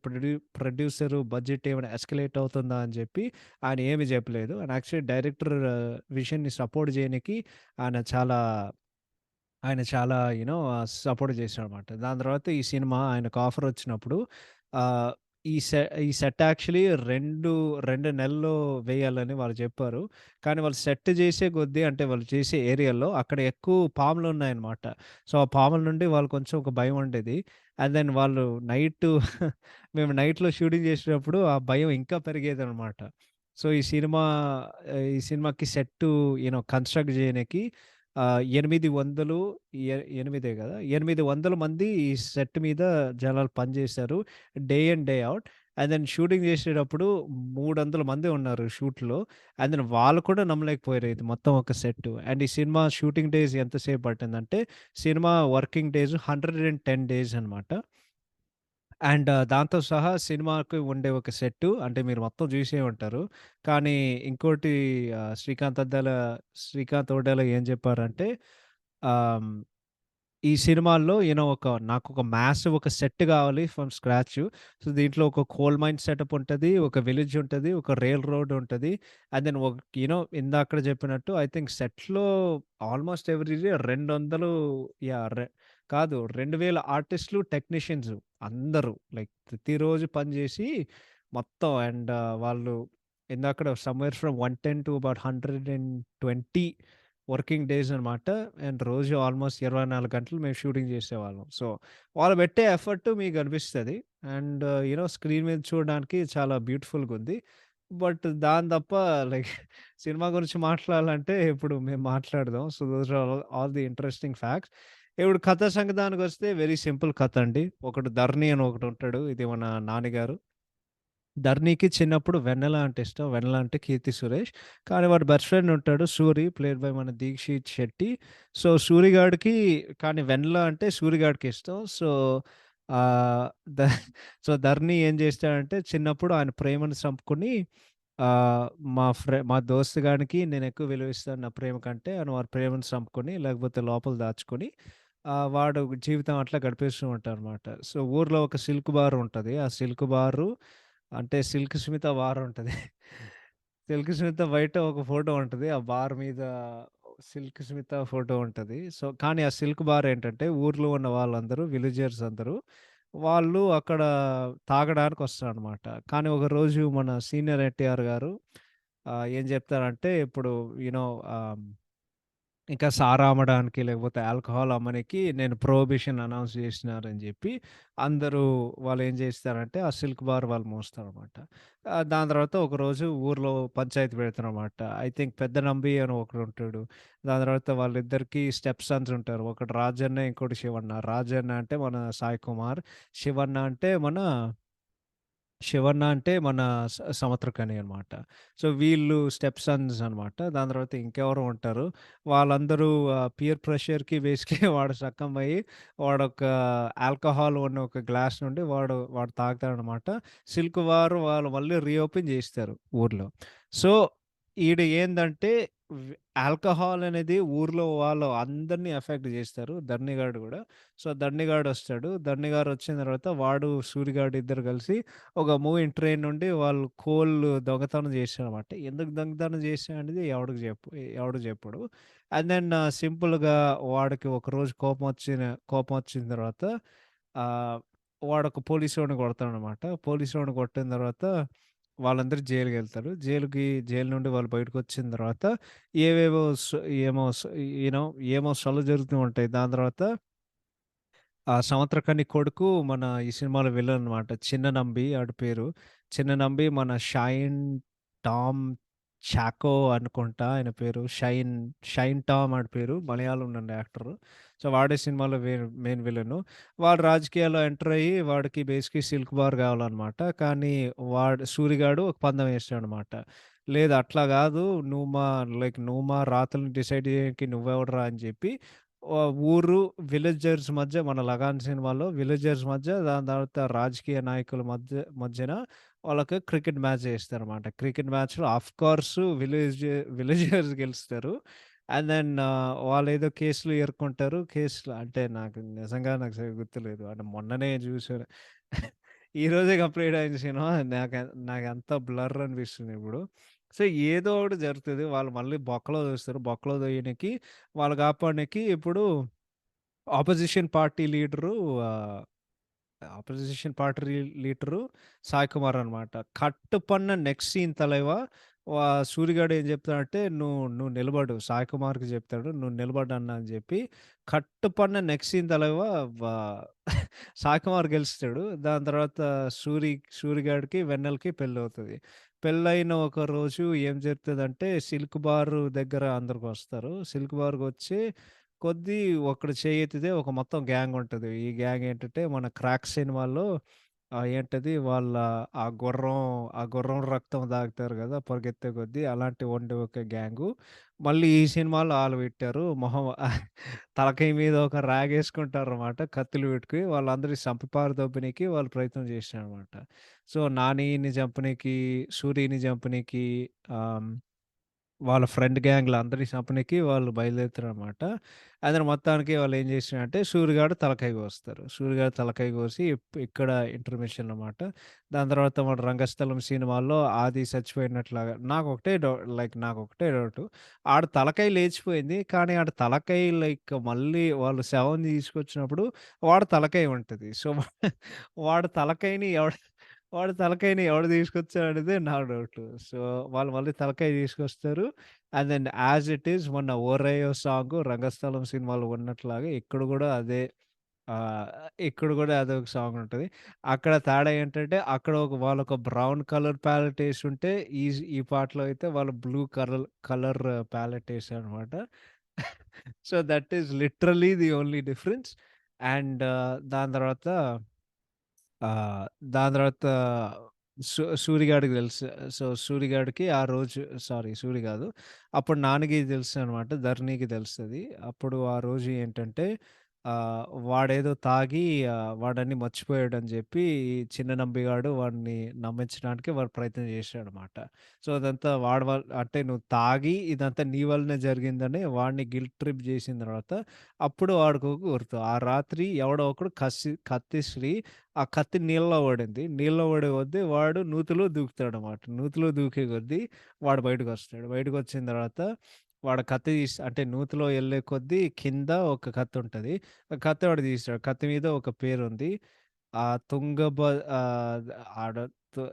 Speaker 2: ప్రొడ్యూసరు బడ్జెట్ ఏమైనా ఎస్కలేట్ అవుతుందా అని జెప్పి ఆయన ఏమి జెప్పలేదు. అండ్ యాక్చువల్లీ డైరెక్టర్ విషన్‌ని సపోర్ట్ జేయనికి ఆయన చాలా ఆయన చాలా సపోర్ట్ చేశాడనమాట. దాని తర్వాత ఈ సినిమా ఆయనకు ఆఫరొచ్చినప్పుడు ఆహ్, ఈ సెట్ యాక్చువల్లీ 2 నెలల్లో వేయాలని వాళ్ళు చెప్పారు. కానీ వాళ్ళు సెట్ చేసే కొద్దీ అంటే వాళ్ళు చేసే ఏరియాలో అక్కడ ఎక్కువ పాములున్నాయన్నమాట. సో, ఆ పాముల నుండి వాళ్ళు కొంచెం ఒక భయం ఉండేది. అండ్ దెన్ వాళ్ళు మేము నైట్‌లో షూటింగ్ చేసేటప్పుడు ఆ భయం ఇంకా పెరిగేదనమాట. సో, ఈ సినిమాకి సెట్టు కన్‌స్ట్రక్ట్ చేయనికి 800 ఎనిమిదే కదా! 800 మంది ఈ సెట్ మీద జనాలు పనిచేశారు. Day in, day out. And then shooting చేసేటప్పుడు 300 మంది ఉన్నారు షూట్‌లో. అండ్ దెన్ వాళ్ళు కూడా నమ్మలేకపోయారు ఇది మొత్తం ఒక సెట్టు. అండ్ ఈ సినిమా షూటింగ్ డేస్ ఎంతసేపు పట్టిందంటే, సినిమా వర్కింగ్ డేస్ 110 డేస్ అనమాట. అండ్ దాంతో సహా సినిమాకి ఉండే ఒక సెట్టు అంటే మీరు మొత్తం జూసే ఉంటారు. కానీ ఇంకోటి శ్రీకాంత్ ఒడేలా ఏం జెప్పారంటే ఆహ్, ఈ సినిమాల్లో నాకొక మ్యాసివ్ ఒక సెట్ గావాలి ఫ్రమ్ స్క్రాచ్. సో, దీంట్లో ఒక కోల్ మైన్ సెటప్ ఉంటది. ఒక విలేజ్ ఉంటది. ఒక రైల్ రోడ్ ఉంటది. అండ్ దెన్ ఇందాకడ చెప్పినట్టు ఐ థింక్ సెట్‌లో ఆల్‌మోస్ట్ ఎవ్రీ డే 200 యాహ్! కాదు 2000 ఆర్టిస్ట్‌లు, టెక్నీషియన్స్ అందరూ ప్రతిరోజు పని జేసి మొత్తం వాళ్ళు ఇందాకడ somewhere from 110 to about 120 working days అనమాట. అండ్ రోజు ఆల్‌మోస్ట్ 24 గంటలు మేము షూటింగ్ చేసేవాళ్ళం. సో, వాళ్ళు పెట్టే ఎఫర్ట్ మీకు అనిపిస్తది. అండ్ స్క్రీన్ మీద చూడడానికి చాలా బ్యూటిఫుల్‌గుంది. బట్ దాని తప్ప లైక్ సినిమా గురించి మాట్లాడాలంటే ఇప్పుడు మేము మాట్లాడదాం. So, those are all the interesting facts. ఇప్పుడు కథ సంగతానికొస్తే వెరీ సింపుల్ కథ అండి. ఒకడు ధరణి అని ఒకడుంటాడు. ఇది మన నానిగారు. ధరణికి చిన్నప్పుడు వెన్నెల అంటే ఇష్టం. వెన్నెల అంటే 'కీర్తి సురేష్.' కానీ వాడి బెస్ట్ ఫ్రెండ్ ఉంటాడు 'సూరి' ప్లేడ్ బై మన 'దీక్షిత్ శెట్టి.' సో, కానీ వెన్నెల అంటే సూరిగాడికి ఇష్టం. ఆహ్, ద ధరణి ఏం చేస్తాడంటే చిన్నప్పుడు ఆయన ప్రేమను చంపుకొని ఆహ్, మా దోస్తు గానికి నేనెక్కువ విలువిస్తాను నా ప్రేమ కంటే అని వాడి ప్రేమను చంపుకొని లేకపోతే లోపల దాచుకొని వాడు జీవితం అట్లా గడిపేస్తూ ఉంటాడనమాట. సో, ఊర్లో ఒక సిల్క్ బార్ ఉంటది. ఆ సిల్క్ బారు అంటే 'సిల్క్ స్మిత' బార్ ఉంటది. 'సిల్క్ స్మిత' బయట ఒక ఫోటో ఉంటది. ఆ బార్ మీద 'సిల్క్ స్మిత' ఫోటో ఉంటది. సో, కానీ ఆ సిల్క్ బార్ ఏంటంటే ఊర్లో ఉన్న వాళ్ళందరూ విలేజర్స్ అందరూ వాళ్ళు అక్కడ తాగడానికొస్తారనమాట. కానీ ఒకరోజు మన సీనియర్ ఎన్టీఆర్ గారు ఏం చెప్తారంటే ఇప్పుడు యూ నో ఆహ్ ఇంకా సారా అమ్మడానికి, లేకపోతే ఆల్కహాల్ అమ్మనికి నేను ప్రొహిబిషన్ అనౌన్స్ చేసినారని జెప్పి, అందరూ వాళ్ళేం జేస్తారంటే, ఆ సిల్క్ బార్ వాళ్ళు మోస్తారనమాట. దాని తర్వాత ఒకరోజు ఊర్లో పంచాయతీ పెడతారనమాట. ఐ థింక్ పెద్ద నంబి అని ఒకడుంటాడు. దాని తర్వాత వాళ్ళిద్దరికీ స్టెప్ సన్స్ ఉంటారు. ఒకడు రాజన్న, ఇంకోటి శివన్న. రాజన్న అంటే మన సాయి కుమార్. శివన్న అంటే మన శివన్న అంటే మన సముద్రకని అనమాట. సో, వీళ్ళు స్టెప్ సన్స్ అనమాట. దాని తర్వాత ఇంకెవరో ఉంటారు. వాళ్ళందరూ పీర్ ప్రెషర్‌కి, బేస్‌కి వాడు సక్కమయ్యి వాడొక ఆల్కహాల్ ఉన్న ఒక గ్లాస్ నుండి వాడు తాగుతాడనమాట. సిల్క్ బార్ వాళ్ళు మళ్ళీ రీఓపెన్ జేస్తారు ఊర్లో. సో, ఈడ ఏందంటే ఆల్కహాల్ అనేది ఊర్లో వాళ్ళు అందరిని ఎఫెక్ట్ జేస్తారు. ధరణిగాడు గూడా. సో, ధరణిగాడొస్తాడు. ధరణిగారొచ్చిన తర్వాత వాడు, సూరిగాడు ఇద్దరు కలిసి ఒక మూవింగ్ ట్రైన్ నుండి వాళ్ళు దొంగతనం చేశారనమాట. ఎందుకు దొంగతనం చేశాడనేది ఎవడు చెప్పడు. అండ్ దెన్ సింపుల్‌గా వాడికి ఒకరోజు కోపమొచ్చిన తర్వాత ఆహ్, వాడొక పోలీసోడిని కొడతాడనమాట. పోలీసోడిని కొట్టిన తర్వాత వాళ్ళందరూ జైలుకెళ్తారు. జైలు నుండి వాళ్ళు బయటకొచ్చిన తర్వాత ఏవేవో స్ ఏమో స్ యూ నో ఏమో సొల్లు జరుగుతూ ఉంటాయి. దాని తర్వాత ఆ 'సముద్రకని' కొడుకు మన ఈ సినిమాలో విలన్ అన్నమాట. 'చిన్న నంబి' ఆడి పేరు. 'చిన్న నంబి' మన 'టామ్ చాకో' అనుకుంటా ఆయన పేరు. 'షైన్ టామ్' ఆడి పేరు. మలయాళం నుండి యాక్టరు. సో, వాడే సినిమాలో మెయిన్ విలను. వాడు రాజకీయాల్లో ఎంటర్ అయ్యి వాడికి బేసిక్‌గా సిల్క్ బార్ కావాలన్నమాట. కానీ సూరిగాడు ఒక పందెం ఏసాడన్నమాట. లేదు అట్లా గాదు. నువ్వు మా రాతలను డిసైడ్ చేయడానికి నువ్వెవడురా అని చెప్పి ఊరు విలేజర్స్ మధ్య మన 'లగాన్' సినిమాలో విలేజర్స్ మధ్య దాని తర్వాత రాజకీయ నాయకుల మధ్యన వాళ్ళకి క్రికెట్ మ్యాచ్ చేస్తారన్నమాట. క్రికెట్ మ్యాచ్‌లో ఆఫ్‌కోర్స్ విలేజర్స్ గెలుస్తారు. అండ్ దెన్ వాళ్ళేదో కేసులు ఎదుర్కొంటారు. కేసులు అంటే నాకు సరిగ్గా గుర్తులేదు. అంటే మొన్ననే చూసాను. ఈ రోజే కంప్లీట్ అయిన సినిమా నాకంతా బ్లర్ అనిపిస్తుంది ఇప్పుడు. సో, ఏదో ఒకటి జరుగుతది. వాళ్ళు మళ్ళీ బొక్కలో దోస్తారు. బొక్కలో దోయనికి వాళ్ళు కాపాడనీకి ఇప్పుడు అపోజిషన్ పార్టీ లీడరు ఆహ్, opposition party leader Sai Kumar అనమాట. కట్టుపన్న నెక్స్ట్ సీన్ తలైవా సూరిగాడు ఏం చెప్తాడంటే, "నువ్వు నిలబడు" సాయి కుమార్‌కి చెప్తాడు. "నువ్వు నిలబడు అన్న" అని చెప్పి కట్టుపన్న నెక్స్ట్ సీన్ తలైవా వా సాయి కుమార్ గెలుస్తాడు. దాని తర్వాత సూరిగాడికి, వెన్నెలకి పెళ్లవుతది. పెళ్లయిన ఒక రోజు ఏం జరుగుతదంటే, సిల్క్ బార్ దగ్గర అందరూ వస్తారు. సిల్క్ బార్‌కొచ్చి ఒకడు చేయెత్తితే ఒక మొత్తం గ్యాంగ్ ఉంటది. ఈ గ్యాంగ్ ఏంటంటే మన 'క్రాక్' సినిమాలో ఏంటది వాళ్ళ ఆ గుర్రం రక్తం తాగుతారు గదా! పరిగెత్తే కొద్దీ అలాంటి ఉండే ఒక గ్యాంగు. మళ్ళీ ఈ సినిమాలో ఆళ్ళు పెట్టారు. మొహం తలకాయ మీద ఒక ర్యాగేసుకుంటారనమాట. కత్తులు పెట్టుకొని వాళ్ళందరిని చంపి పారదోబ్బనీకి వాళ్ళు ప్రయత్నం చేశారనమాట. సో, నానిని చంపనీకి, సూరిని చంపనీకి ఆహ్ వాళ్ళ ఫ్రెండ్ గ్యాంగ్‌లో అందరిని చంపనీకి వాళ్ళు బయలుదేరుతారనమాట. అయితే మొత్తానికి వాళ్ళేం చేసినారంటే సూరిగాడు తలకాయ కోస్తారు. సూరిగాడు తలకాయ కోసి ఇక్కడ ఇంటర్మిషన్ అనమాట. దాని తర్వాత మన 'రంగస్థలం' సినిమాలో ఆది చచ్చిపోయినట్లాగా నాకొకటే డౌటు. ఆడి తలకాయ లేచిపోయింది. కానీ ఆడి తలకాయ మళ్ళీ వాళ్ళు శవం తీసుకొచ్చినప్పుడు వాడి తలకాయ ఉంటది. సో, వాడి తలకాయని ఎవడు తీసుకొచ్చాడనేదే నా డౌటు. సో, వాళ్ళు మళ్ళీ తలకాయ తీసుకొస్తారు. And then as it is మొన్న 'ఓరయ్యో' సాంగు 'రంగస్థలం' సినిమాలో ఉన్నట్లాగా ఆహ్, ఇక్కడ గూడా అదొక సాంగ్ ఉంటది. అక్కడ తేడా ఏంటంటే అక్కడ వాళ్ళొక బ్రౌన్ కలర్ ప్యాలెట్ యేసుంటే ఈ పాటలో అయితే వాళ్ళు బ్లూ కలర్ ప్యాలెట్ యేసారనమాట. So, that is literally the only difference. And దాని తర్వాత ఆ! దాని తర్వాత సూరిగాడికి తెలుసు. సో, సూరిగాడికి ఆ రోజు సూరి గాదు. అప్పుడు నాన్నకి తెలుసనమాట. ధరణికి తెలుస్తది. అప్పుడు ఆ రోజు ఏంటంటే వాడేదో తాగి వాడన్నీ మర్చిపోయాడని జెప్పి చిన్న నంబిగాడు వాడిని నమ్మించడానికి వాడు ప్రయత్నం చేశాడనమాట. సో, అదంతా వాడి అంటే నువ్వు తాగి ఇదంతా నీ వల్లనే జరిగిందని వాడిని గిల్ట్ ట్రిప్ చేసిన తర్వాత అప్పుడు వాడికొక గుర్తు. ఆ రాత్రి ఎవడో ఒకడు కత్తిసిరి ఆ కత్తి నీళ్ళలో పడింది. నీళ్ళలో పడే కొద్దీ వాడు నూతిలో దూకుతాడనమాట. నూతిలో దూకే కొద్దీ వాడు బయటకొస్తాడు. బయటకొచ్చిన తర్వాత వాడు కత్తి అంటే నూతిలో ఎళ్ళే కొద్దీ కింద ఒక కత్తుంటది. ఆ కత్తి వాడు తీస్తాడు. కత్తి మీద ఒక పేరుంది. ఆ తుంగభ ఆహ్, ఆడ తు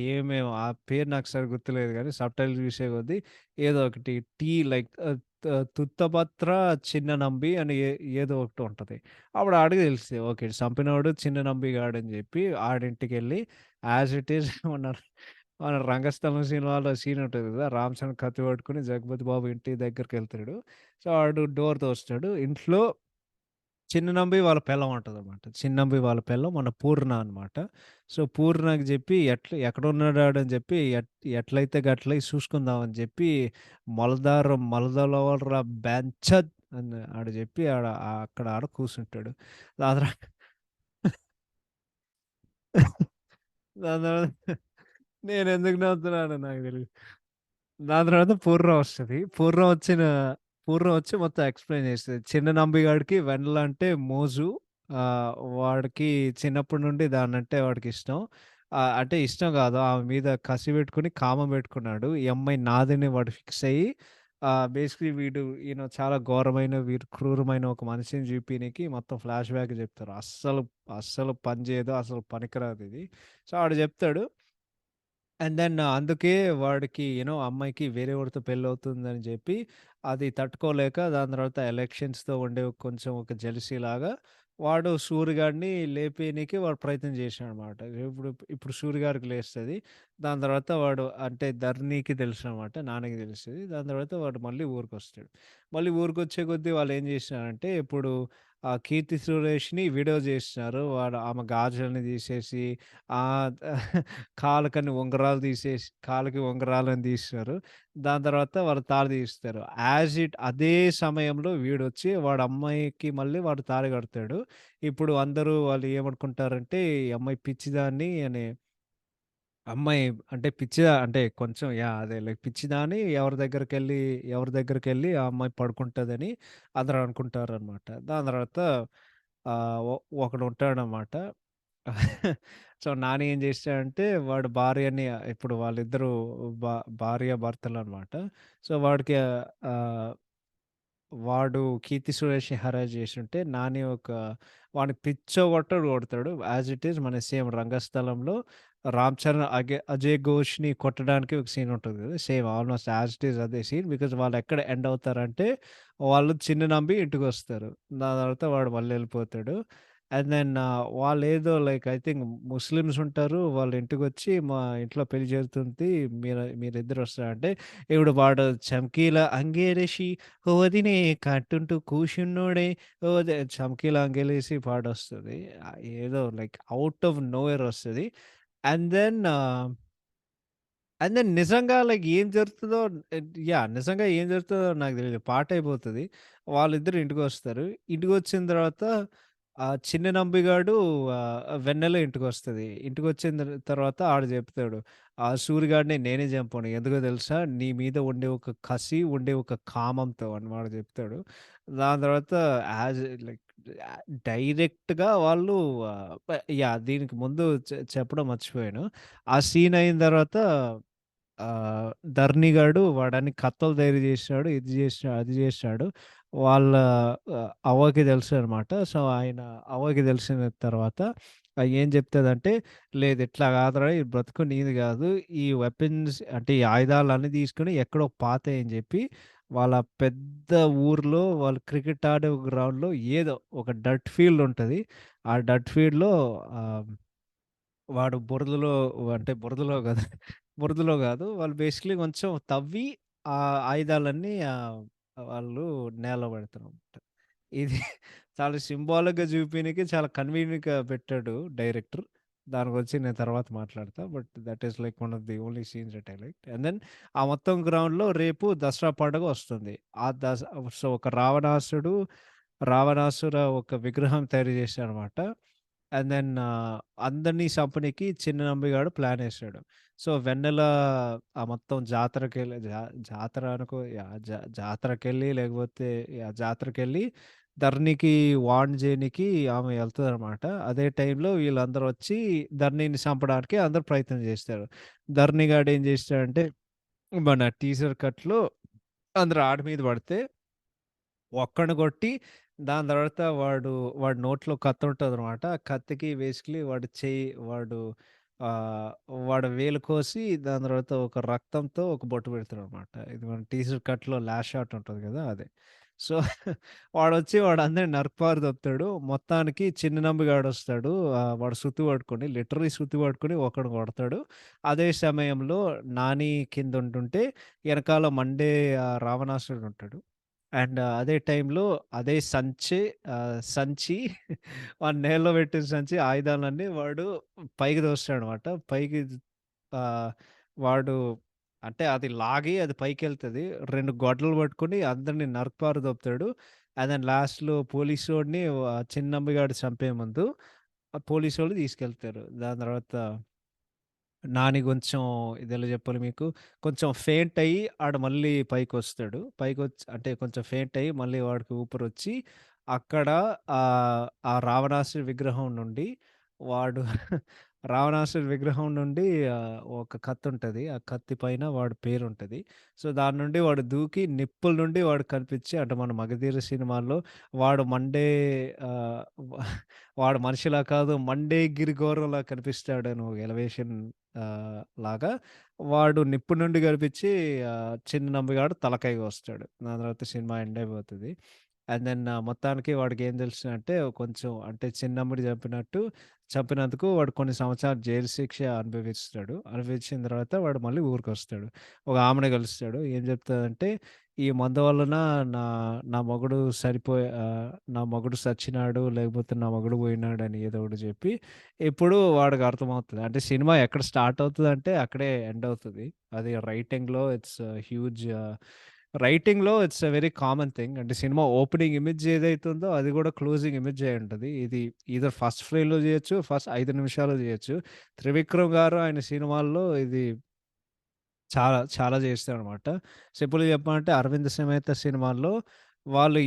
Speaker 2: ఏమేమో ఆ పేరు నాకు సరిగ్గా గుర్తులేదు గానీ సబ్‌టైటిల్ చూసే కొద్దీ ఏదో ఒకటి టీ లైక్ తుత్తపత్ర చిన్న నంబి అని ఏదో ఒకటి ఉంటది. అప్పుడు ఆడికి తెలుస్తది. ఓకే. చంపినోడు చిన్న నంబిగాడని జెప్పి ఆడింటికెళ్ళి యాజ్ ఇట్ ఈజ్ మన 'రంగస్థలం' సినిమాలో సీన్ ఉంటది గదా! రామ్ చరణ్ కత్తి పట్టుకొని జగపతి బాబు ఇంటి దగ్గరికెళ్తాడు. సో, ఆడు డోర్ తోస్తాడు. ఇంట్లో చిన్ననంబి వాళ్ళ పెళ్ళాం ఉంటదనమాట. చిన్నంబి వాళ్ళ పెళ్ళాం మన పూర్ణ అనమాట. సో, పూర్ణకి జెప్పి ఎక్కడున్నాడాడని జెప్పి ఎట్లయితే గట్లయి చూసుకుందామని జెప్పి మొలదలవర్రా బెంచద్ అని ఆడు జెప్పి ఆడ కూసుంటాడు. దాని తర్వాత దాని తర్వాత నేనెందుకు నవ్వుతున్నానో నాకు తెలీదు. దాని తర్వాత పూర్ణ వచ్చి మొత్తం ఎక్స్‌ప్లెయిన్ చేస్తది. చిన్న నంబిగాడికి వెన్నెల అంటే మోజు. ఆహ్, వాడికి చిన్నప్పటి నుండి దాన్నంటే వాడికిష్టం. అంటే ఇష్టం గాదు. ఆమె మీద కసి పెట్టుకొని, కామం పెట్టుకున్నాడు. ఈ అమ్మాయి నాదని వాడు ఫిక్స్ అయ్యి బేసికల్లీ చాలా ఘోరమైన, క్రూరమైన ఒక మనిషిని చూపియనీకి మొత్తం ఫ్లాష్ బ్యాక్ చెప్తారు. అస్సలు పని చేయదు. అసలు పనికిరాదిది. సో, ఆడు చెప్తాడు. అండ్ దెన్ అందుకే వాడికి అమ్మాయికి వేరేవాడితో పెళ్లవుతుందని జెప్పి, అది తట్టుకోలేక దాని తర్వాత ఎలక్షన్స్‌తో ఉండే కొంచెం ఒక జెలసీలాగా వాడు సూరిగాడిని లేపేయనీకి వాడు ప్రయత్నం చేశాడనమాట. ఇప్పుడు సూరిగాడికి లేస్తది. దాని తర్వాత వాడు అంటే ధరణికి తెలుసనమాట. నాన్నకి తెలుస్తది. దాని తర్వాత వాడు మళ్ళీ ఊరికొస్తాడు. మళ్ళీ ఊరికొచ్చే కొద్దీ వాళ్ళేం చేసినారంటే, ఇప్పుడు 'కీర్తి సురేష్‌ని' వీడియో చేసినారు. ఆమె గాజులన్నీ తీసేసి ఆహ్, కాళ్ళకి ఉంగరాలని తీస్తారు. దాని తర్వాత వాళ్ళు తాళి తీస్తారు. అదే సమయంలో వీడొచ్చి వాడి అమ్మాయికి మళ్ళీ వాడు తాళి కడతాడు. ఇప్పుడు అందరూ వాళ్ళు ఏమనుకుంటారంటే, ఈ అమ్మాయి పిచ్చిదాన్ని అని అమ్మాయి అంటే అంటే కొంచెం అదే లైక్ పిచ్చిదాని ఎవరి దగ్గరికెళ్ళి ఆ అమ్మాయి పడుకుంటదని అందరూ అనుకుంటారనమాట. దాని తర్వాత ఆహ్, ఒ ఒకడుంటాడనమాట. సో, నాని ఏం చేసాడంటే వాడు భార్యని ఇప్పుడు వాళ్ళిద్దరూ భ భార్యాభర్తలనమాట. సో, వాడికి ఆహ్, వాడు 'కీర్తి సురేష్‌ని' హరాస్ జేసుంటే నాని వాడిని పిచ్చగొట్టడు కొడతాడు. యాజ్ ఇట్ ఈజ్ మన సేమ్ 'రంగస్థలంలో' 'రామ్ చరణ్' 'అజయ్ ఘోష్‌ని' కొట్టడానికి ఒక సీన్ ఉంటది గదా! Same almost as it is అదే సీన్. బికాజ్ వాళ్ళెక్కడ ఎండ్ అవుతారంటే వాళ్ళు చిన్ను నంబి ఇంటికొస్తారు. దాని తర్వాత వాడు మళ్ళీ ఎళ్ళిపోతాడు. అండ్ దెన్ వాళ్ళేదో లైక్ ఐ థింక్ ముస్లిమ్స్ ఉంటారు. వాళ్ళ ఇంటికొచ్చి మా ఇంట్లో పెళ్లి జరుగుతుంది. మీరిద్దరొస్తారా అంటే ఇప్పుడు వాడు 'చంకీల అంగేరేసి ఓ వదినే కట్టుంటూ కూసున్నోడే చంకీల అంగేలేసి' పాటొస్తది. ఏదో లైక్ ఔట్ ఆఫ్ నోవేర్ వస్తది. అండ్ దెన్ నిజంగా లైక్ ఏం జరుగుతదో నిజంగా ఏం జరుగుతదో నాకు తెలీదు. పాటయిపోతది. వాళ్ళిద్దరు ఇంటికొస్తారు. ఇంటికొచ్చిన తర్వాత చిన్న నంబిగాడు వెన్నెల ఇంటికొస్తది. ఇంటికొచ్చిన తర్వాత ఆడు జెప్తాడు. "ఆ సూరిగాడిని నేనే చంపాను. ఎందుకో తెలుసా? నీ మీద ఉండే ఒక కసి, ఉండే ఒక కామంతో" అని వాడు జెప్తాడు. దాని తర్వాత యాజ్ లైక్ డైరెక్ట్‌గా వాళ్ళు దీనికి ముందు చెప్పడం మర్చిపోయాను. ఆ సీన్ అయిన తర్వాత 'ధరణి' గాడు వాడన్ని కత్తలు తయారు జేసినాడు. ఇది జేసినాడు, అది జేసినాడు. వాళ్ళ అవ్వకి తెలుసనమాట. సో, అవ్వకి తెలిసిన తర్వాత ఏం జెప్తదంటే, "లేదు ఇట్లా గాదురా! ఈ బ్రతుకు నీది గాదు. ఈ వెపన్స్ అంటే ఈ ఆయుధాలన్నీ తీసుకొని ఎక్కడో పాతేయి" అని జెప్పి వాళ్ళ పెద్ద ఊర్లో వాళ్ళు క్రికెట్ ఆడే గ్రౌండ్‌లో ఏదో ఒక డర్ట్ ఫీల్డ్ ఉంటది. ఆ డర్ట్ ఫీల్డ్‌లో ఆహ్ వాడు బురదలో గాదు. బురదలో గాదు. వాళ్ళు బేసికల్లీ కొంచెం తవ్వి ఆ ఆయుధాలన్నీ వాళ్ళు నేలలో పెడతారనమాట. ఇది చాలా సింబాలిక్‌గా చూపినీకి చాలా కన్వీనియంట్‌గా పెట్టాడు డైరెక్టర్. దాని గురించి నేను తర్వాత మాట్లాడతా. But that is like one of the only scenes that I liked. And then ఆ మొత్తం గ్రౌండ్‌లో రేపు దసరా పండుగ వస్తుంది. ఆ దస సో, ఒక రావణాసుర ఒక విగ్రహం తయారు చేశాడనమాట. అండ్ దెన్ అందరిని చంపనీకి చిన్న నంబిగాడు ప్లానేసాడు. సో, వెన్నెల ఆ మొత్తం జాతరకెళ్ళి జాతర అనుకో జాతరకెళ్ళి లేకపోతే జాతరకెళ్ళి ధరణికి వార్న్ జేయనీకి ఆమె ఎళ్తదనమాట. అదే టైంలో వీళ్ళందరూ వచ్చి ధరణిని చంపడానికి అందరూ ప్రయత్నం చేస్తారు. ధరణి గాడు ఏం చేస్తాడంటే మన టీజర్ కట్‌లో అందరూ ఆడి మీద పడితే ఒక్కడిని కొట్టి, దాని తర్వాత వాడి నోట్లో కత్తుంటదనమాట. ఆ కత్తికి బేసికల్లీ ఆహ్, వాడి వేలు కోసి, దాని తర్వాత ఒక రక్తంతో ఒక బొట్టు పెడతాడనమాట. ఇది మన టీజర్ కట్‌లో లాస్ట్ షాట్ ఉంటది గదా! అదే. సో, వాడందరిని నరకపారు దొబ్బుతాడు. మొత్తానికి చిన్న నంబిగాడొస్తాడు. వాడు సుత్తి పట్టుకొని లిటరల్లీ సుత్తి పట్టుకొని ఒకడిని కొడతాడు. అదే సమయంలో నాని కిందుంటుంటే, ఎనకాల మండే రావణాసురుడుంటాడు. అండ్ అదే టైంలో అదే సంచి వాడు నేలలో పెట్టిన సంచి ఆయుధాలన్నీ వాడు పైకి తోస్తాడనమాట. పైకి ఆహ్, వాడు అంటే అది లాగి అది పైకెళ్తది. 2 గొడ్డలు పట్టుకొని అందరిని నరకపార దొబ్బుతాడు. అండ్ దెన్ లాస్ట్‌లో పోలీసోడిని చిన్నంబిగాడు చంపే ముందు ఆ పోలీసోళ్ళు తీసుకెళ్తారు. దాని తర్వాత నాని కొంచెం ఇదెలా జెప్పాలి మీకు? కొంచెం ఫెయింట్ అయ్యి ఆడు మళ్ళీ పైకొస్తాడు. అంటే కొంచెం ఫెయింట్ అయ్యి మళ్ళీ వాడికి ఊపిరొచ్చి అక్కడ ఆ రావణాసుడి విగ్రహం నుండి వాడు రావణాసుడి విగ్రహం నుండి ఒక కత్తుంటది. ఆ కత్తి పైన వాడి పేరుంటది. సో, దాని నుండి వాడు దూకి నిప్పుల నుండి వాడు కనిపించి అంటే మన 'మగధీర' సినిమాలో వాడు ఆహ్, వాడు మనిషిలా కాదు మండే గిరిఘోరంలా కనిపిస్తాడని ఒక ఎలివేషన్ లాగా వాడు నిప్పు నుండి కనిపించి చిన్న నంబిగాడు తలకాయ కోస్తాడు. దాని తర్వాత సినిమా ఎండ్ అయిపోతది. అండ్ దెన్ మొత్తానికి వాడికేం తెలుస్తదంటే కొంచెం అంటే చిన్నమ్మడి చంపినందుకు వాడు కొన్ని సంవత్సరాలు జైలు శిక్ష అనుభవిస్తాడు. అనుభవించిన తర్వాత వాడు మళ్ళీ ఊరికొస్తాడు. ఒక ఆమెను కలుస్తాడు. ఏం చెప్తదంటే, "ఈ మందు వలన నా నా మొగుడు సచ్చినాడు, లేకపోతే నా మొగుడు పోయినాడని" ఏదో ఒకటి చెప్పి, ఇప్పుడు వాడికి అర్థమవుతది. అంటే సినిమా ఎక్కడ స్టార్ట్ అవుతదంటే అక్కడే ఎండ్ అవుతది. అది రైటింగ్‌లో it's a very common thing. అంటే సినిమా ఓపెనింగ్ ఇమేజ్ ఏదైతే ఉందో అది కూడా క్లోజింగ్ ఇమేజ్ అయ్యుంటది. ఇది ఈథర్ ఫస్ట్ ఫ్రేమ్‌లో చేయొచ్చు, ఫస్ట్ 5 నిమిషాల్లో చేయొచ్చు. త్రివిక్రమ్ గారు ఆయన సినిమాల్లో ఇది చాలా చాలా చేస్తారనమాట. సింపుల్‌గా చెప్పాలంటే 'అరవింద్ సమేత' సినిమాల్లో వాళ్ళు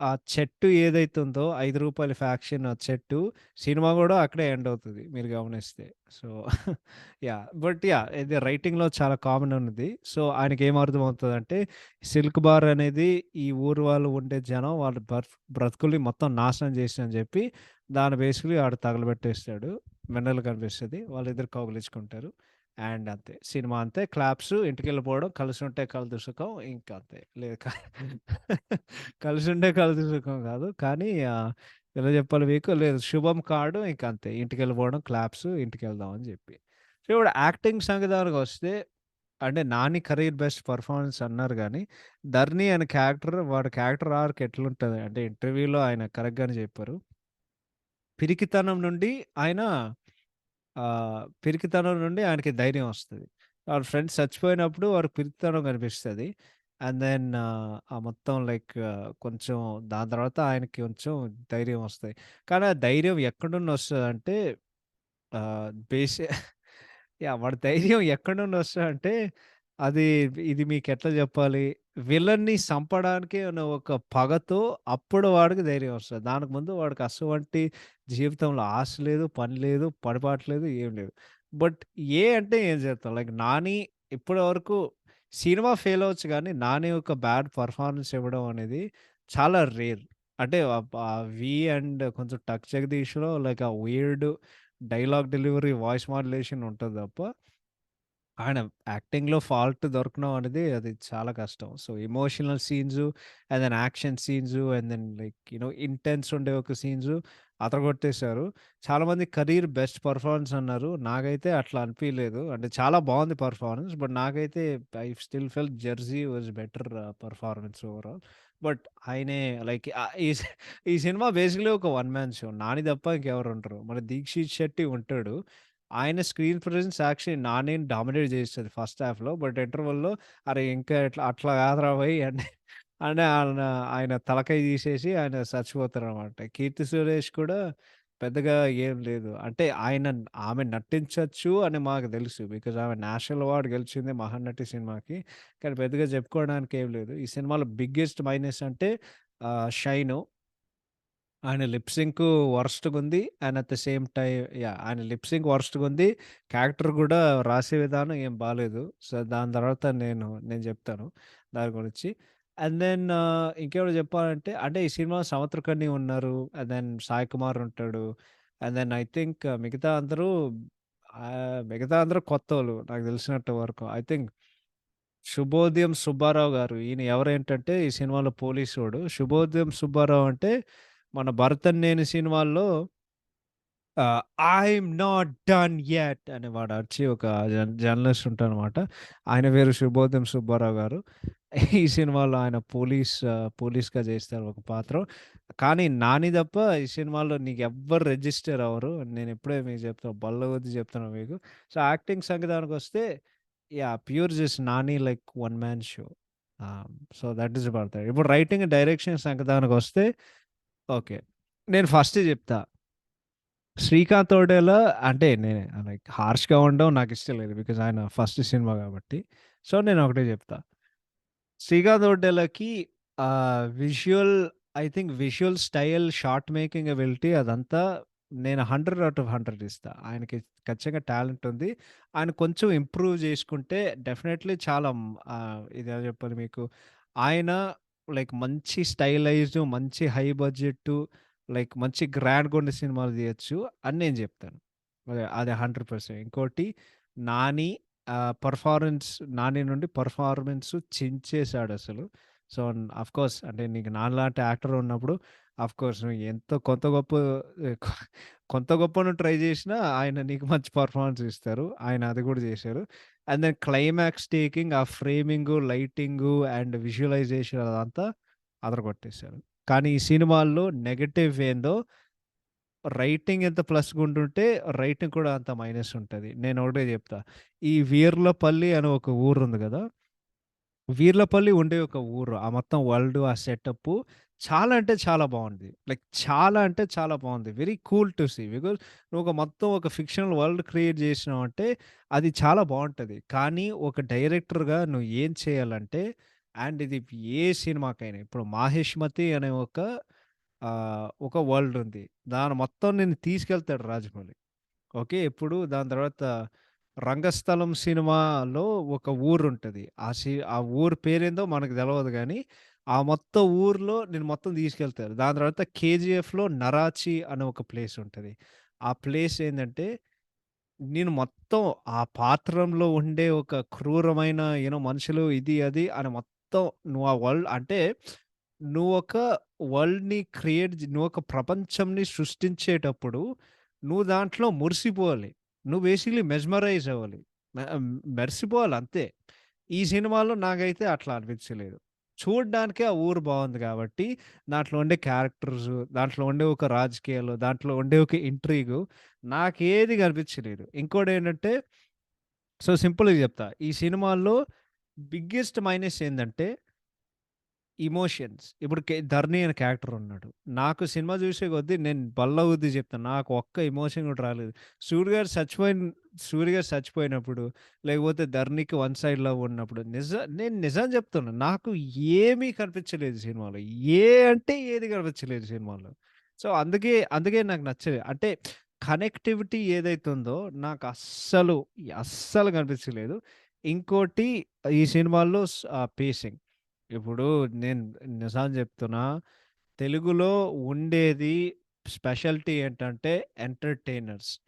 Speaker 2: ఆ చెట్టు ఏదైతే ఉందో రూ. 5 ఫ్యాక్షన్ ఆ చెట్టు సినిమా గూడా అక్కడే ఎండ్ అవుతది మీరు గమనిస్తే. సో ఇది రైటింగ్‌లో చాలా కామన్ ఉన్నది. సో ఆయనకేం అర్థమవుతదంటే సిల్క్ బార్ అనేది ఈ ఊరు వాళ్ళు ఉండే జనం వాళ్ళ బ్రతుకుల్ని మొత్తం నాశనం చేసిందని జెప్పి దాన్ని బేసికల్లీ ఆడు తగలబెట్టేస్తాడు. వెన్నెల కనిపిస్తది. వాళ్ళిద్దరు కౌగిలించుకుంటారు. అండ్ అంతే. సినిమా అంతే. క్లాప్స్ ఇంటికెళ్ళిపోవడం. కలిసుంటే కలదు సుఖం. ఇంకా అంతే. లేదు కలిసుంటే కలదు సుఖం కాదు. కానీ ఎలా చెప్పాలి మీకు? లేదు శుభం కార్డు ఇంక అంతే. ఇంటికెళ్ళిపోవడం, క్లాప్స్ ఇంటికెళ్దాం అని చెప్పి. సో, ఇప్పుడు యాక్టింగ్ సంగతానికొస్తే అంటే 'నాని' కెరీర్ బెస్ట్ పెర్ఫార్మన్స్ అన్నారు గానీ, 'ధరణి' అనే వాడి క్యారెక్టర్ ఆర్క్ ఎట్లుంటది అంటే ఇంటర్వ్యూలో ఆయన కరెక్ట్‌గానే చెప్పారు. పిరికితనం నుండి ఆయన పిరికితనం నుండి ఆయనకి ధైర్యం వస్తది. వాళ్ళ ఫ్రెండ్స్ చచ్చిపోయినప్పుడు వాడికి పిరికితనం కనిపిస్తది. అండ్ దెన్ ఆ మొత్తం లైక్ కొంచెం దాని తర్వాత ఆయనకి కొంచెం ధైర్యం వస్తది. కానీ ఆ ధైర్యం ఎక్కడి నుండి వస్తదంటే బేసి వాడి ధైర్యం ఎక్కడి నుండి వస్తదంటే అది ఇది మీకెట్లా చెప్పాలి? విలన్ని సంపడానికి అనే ఒక పగతో అప్పుడు వాడికి ధైర్యం వస్తది. దానికి ముందు వాడికి అసవంటి జీవితంలో ఆశ లేదు, పని లేదు, పడిపాటు లేదు, ఏం లేదు. బట్ అంటే ఏం చేస్తాం? లైక్ 'నాని' ఇప్పటి వరకు సినిమా ఫెయిల్ అవ్వచ్చు గానీ, 'నాని' ఒక బ్యాడ్ పెర్ఫార్మన్స్ ఇవ్వడం అనేది చాలా రేర్. అంటే 'వి' అండ్ కొంచెం 'టక్ జగదీష్‌లో' లైక్ ఆ weird dialogue delivery, voice modulation ఉంటది తప్ప ఆయన యాక్టింగ్‌లో ఫాల్ట్ దొరకడం అనేది అది చాలా కష్టం. So, emotional scenes, and then action scenes, and then intense ఉండే ఒక సీన్సు అదరగొట్టేశారు. చాలామంది కెరీర్ బెస్ట్ పెర్ఫార్మన్స్ అన్నారు. నాకైతే అట్లా అనిపియలేదు. అంటే చాలా బావుంది పెర్ఫార్మన్స్. బట్ నాకైతే I still felt 'Jersey' was better performance overall. But ఆయనే లైక్ ఈ సినిమా బేసికల్లీ ఒక వన్ మ్యాన్ షో. నాని తప్ప ఇంకెవరు ఉండరు. మన 'దీక్షిత్ శెట్టి' ఉంటాడు. ఆయన స్క్రీన్ ప్రెజెన్స్ యాక్చువల్లీ 'నానిని' డామినేట్ చేస్తది ఫస్ట్ హాఫ్‌లో. బట్ ఇంటర్వల్‌లో అరే! ఇంకా అట్లా కాదురా భయ్ అని అని ఆయన తలకాయ తీసేసి ఆయన చచ్చిపోతారనమాట. 'కీర్తి సురేష్' కూడా పెద్దగా ఏం లేదు. అంటే ఆమె నటించొచ్చు అని మాకు తెలుసు. బికాజ్ ఆమె నేషనల్ అవార్డ్ గెలిచింది 'మహానటి' సినిమాకి. కానీ పెద్దగా చెప్పుకోవడానికి ఏం లేదు. ఈ సినిమాలో బిగ్గెస్ట్ మైనస్ అంటే 'షైను.' ఆయన లిప్ సింక్ వరస్ట్‌గుంది. And at the same time ఆయన లిప్ సింక్ వరస్ట్‌గుంది. క్యారెక్టర్ గూడా రాసే విధానం ఏం బాలేదు. సో, దాని తర్వాత నేను జెప్తాను దాని గురించి. అండ్ దెన్ ఇంకేమైనా జెప్పాలంటే అంటే ఈ సినిమాలో సముద్రకని ఉన్నారు. అండ్ దెన్ సాయి కుమార్ ఉంటాడు. అండ్ దెన్ ఐ థింక్ మిగతా అందరూ కొత్తోళ్ళు నాకు తెలిసినంత వరకు. ఐ థింక్ 'శుభోదయం సుబ్బారావు' గారు. ఈయన ఎవరేంటంటే ఈ సినిమాలో పోలీసోడు. 'శుభోదయం సుబ్బారావు' అంటే మన 'భరతన్ నేను' సినిమాల్లో 'ఐయామ్ నాట్ డన్ యెట్' అని వాడు అరిచి ఒక జర్నలిస్ట్ ఉంటాడనమాట. ఆయన పేరు 'శుభోదయం సుబ్బారావు' గారు. ఈ సినిమాలో ఆయన పోలీస్‌గా చేస్తారు ఒక పాత్ర. కానీ 'నాని' తప్ప ఈ సినిమాలో నీకెవ్వరు రిజిస్టర్ అవ్వరు. నేను ఇప్పుడే మీకు చెప్తున్నా. బల్ల కొద్దీ చెప్తున్నా మీకు. సో, యాక్టింగ్ సంగతానికొస్తే pure just 'Nani' like one man show. So, that is about that. ఇప్పుడు రైటింగ్, డైరెక్షన్ సంగతానికొస్తే ఓకే. నేను ఫస్ట్ చెప్తా. 'శ్రీకాంత్ ఓడేలా' అంటే నేను లైక్ హార్ష్‌గా ఉండడం నాకిష్టం లేదు. బికాజ్ ఆయన ఫస్ట్ సినిమా కాబట్టి. సో, నేను ఒకటే చెప్తా. 'శ్రీకాంత్ ఓడేలా'కి visual I think visual style, shot making ability అదంతా నేను 100 ఔట్ ఆఫ్ 100 ఇస్తా. ఆయనకి ఖచ్చితంగా టాలెంట్ ఉంది. ఆయన కొంచెం ఇంప్రూవ్ చేసుకుంటే డెఫినైట్‌లీ చాలా ఇదెలా చెప్పాలి మీకు? ఆయన లైక్ మంచి స్టైలైజ్డ్, మంచి హై బడ్జెట్టు లైక్ మంచి గ్రాండ్‌గా ఉండే సినిమాలు తీయొచ్చు అని నేను జెప్తాను. అది 100%. ఇంకోటి 'నాని' 'నాని' నుండి పెర్ఫార్మన్స్ చించేసాడసలు. సో, ఆఫ్‌కోర్స్ అంటే నీకు 'నాని' లాంటి యాక్టర్ ఉన్నప్పుడు ఆఫ్‌కోర్స్ నువ్వు ఎంతో కొంత గొప్ప నువ్వు ట్రై జేసినా ఆయన నీకు మంచి పెర్ఫార్మన్స్ ఇస్తారు. ఆయన అది గూడా జేశారు. అండ్ దెన్ క్లైమాక్స్ టేకింగ్, ఆ ఫ్రేమింగు, లైటింగు అండ్ విజువలైజేషన్ అదంతా అదరగొట్టేశారు. కానీ ఈ సినిమాల్లో నెగెటివ్ ఏందో రైటింగ్ ఎంత ప్లస్‌గుంటుంటే, రైటింగ్ కూడా అంత మైనస్ ఉంటది. నేనొకటే జెప్తా. ఈ వీర్లపల్లి అని ఒక ఊరుంది గదా! వీర్లపల్లి ఉండే ఒక ఊరు. ఆ మొత్తం వరల్డ్, ఆ సెటప్పు చాలా అంటే చాలా బావుంది. లైక్ చాలా అంటే చాలా బావుంది. Very cool to see. Because నువ్వు మొత్తం ఒక ఫిక్షనల్ వరల్డ్ క్రియేట్ జేసినావంటే అది చాలా బావుంటది. కానీ ఒక డైరెక్టర్‌గా నువ్వు ఏం చేయాలంటే అండ్ ఇది ఏ సినిమాకైనా ఇప్పుడు 'మాహిష్మతి' అనే ఒక వరల్డ్ ఉంది. దాన్ని మొత్తం నిన్ను తీసుకెళ్తాడు రాజమౌళి. ఓకే. ఇప్పుడు దాని తర్వాత 'రంగస్థలం' సినిమాలో ఒక ఊరుంటది. ఆ ఊరు పేరేందో మనకు తెలవదు గానీ, ఆ మొత్తం ఊర్లో నిన్ను మొత్తం తీసుకెళ్తారు. దాని తర్వాత 'కేజీఎఫ్‌లో' 'నరాచి' అనే ఒక ప్లేస్ ఉంటది. ఆ ప్లేస్ ఏందంటే, నేను మొత్తం ఆ పాత్రంలో ఉండే ఒక క్రూరమైన మనుషులు ఇది, అది అని మొత్తం నువ్వు ఆ వరల్డ్ అంటే నువ్వొక నువ్వొక ప్రపంచంని సృష్టించేటప్పుడు, నువ్వు దాంట్లో మురిసిపోవాలి. నువ్వు బేసిక్‌లీ మెస్మరైజ్ అవ్వాలి. మె మెరిసిపోవాలి అంతే. ఈ సినిమాలో నాకైతే అట్లా అనిపించలేదు. చూడ్డానికే ఆ ఊరు బావుంది గాబట్టి, దాంట్లో ఉండే క్యారెక్టర్సు, దాంట్లో ఉండే ఒక రాజకీయాలు, దాంట్లో ఉండే ఒక ఇంట్రిగు నాకేది కనిపించలేదు. ఇంకోటేంటంటే సింపుల్‌గా చెప్తా. ఈ సినిమాలో బిగ్గెస్ట్ మైనస్ ఏందంటే ఎమోషన్స్. ఇప్పుడు 'ధరణి' అనే క్యారెక్టర్ ఉన్నాడు. నాకు సినిమా చూసే కొద్దీ నేను బల్ల గుద్ది చెప్తాను. నాకు ఒక్క ఎమోషన్ కూడా రాలేదు. 'సూర్య' గారు చచ్చిపోయినప్పుడు, లేకపోతే 'ధరణికి' వన్ సైడ్ లవ్ ఉన్నప్పుడు నేను నిజం చెప్తున్నా. నాకు ఏమీ కనిపించలేదు సినిమాలో. అంటే ఏది కనిపించలేదు సినిమాలో. అందుకే నాకు నచ్చలేదు. అంటే కనెక్టివిటీ ఏదైతే ఉందో నాకు అస్సలు కనిపించలేదు. ఇంకోటి ఈ సినిమాలో పేసింగ్. ఇప్పుడు నేను నిజం చెప్తున్నా. తెలుగులో ఉండేది స్పెషాలిటీ ఏంటంటే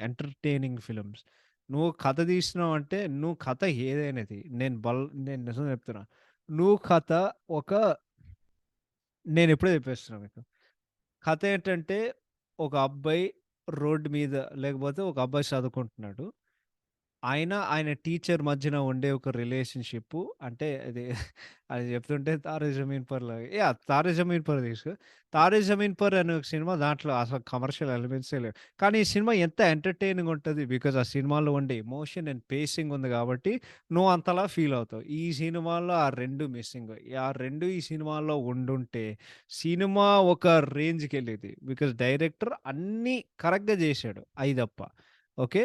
Speaker 2: ఎంటర్‌టైనింగ్ ఫిల్మ్స్. నువ్వు కథ తీసినావంటే నువ్వు కథ ఏదైనా తీ. నేను నిజం చెప్తున్నా. నువ్వు కథ ఒక నేనిప్పుడే చెప్పేస్తున్నా మీకు. కథ ఏంటంటే ఒక అబ్బాయి రోడ్డు మీద లేకపోతే ఒక అబ్బాయి చదువుకుంటున్నాడు. ఆయన టీచర్ మధ్యన ఉండే ఒక రిలేషన్‌షిప్పు అంటే అది చెప్తుంటే 'తారే జమీన్ పర్‌లో' యాహ్! 'తారే జమీన్ పర్' తీసుకో. 'తారే జమీన్ పర్' అనే ఒక సినిమా దాంట్లో అసలు కమర్షియల్ ఎలిమెంట్సే లేవు. కానీ ఈ సినిమా ఎంత ఎంటర్‌టైనింగ్ ఉంటది. బికాజ్ ఆ సినిమాలో ఉండే ఎమోషన్ అండ్ పేసింగ్ ఉంది కాబట్టి నువ్వు అంతలా ఫీల్ అవుతావు. ఈ సినిమాలో ఆ 2 మిస్సింగ్. ఆ 2 ఈ సినిమాలో ఉండుంటే సినిమా ఒక రేంజ్‌కెళ్ళేది. బికాజ్ డైరెక్టర్ అన్నీ కరెక్ట్‌గా చేశాడు అయి తప్ప. ఓకే.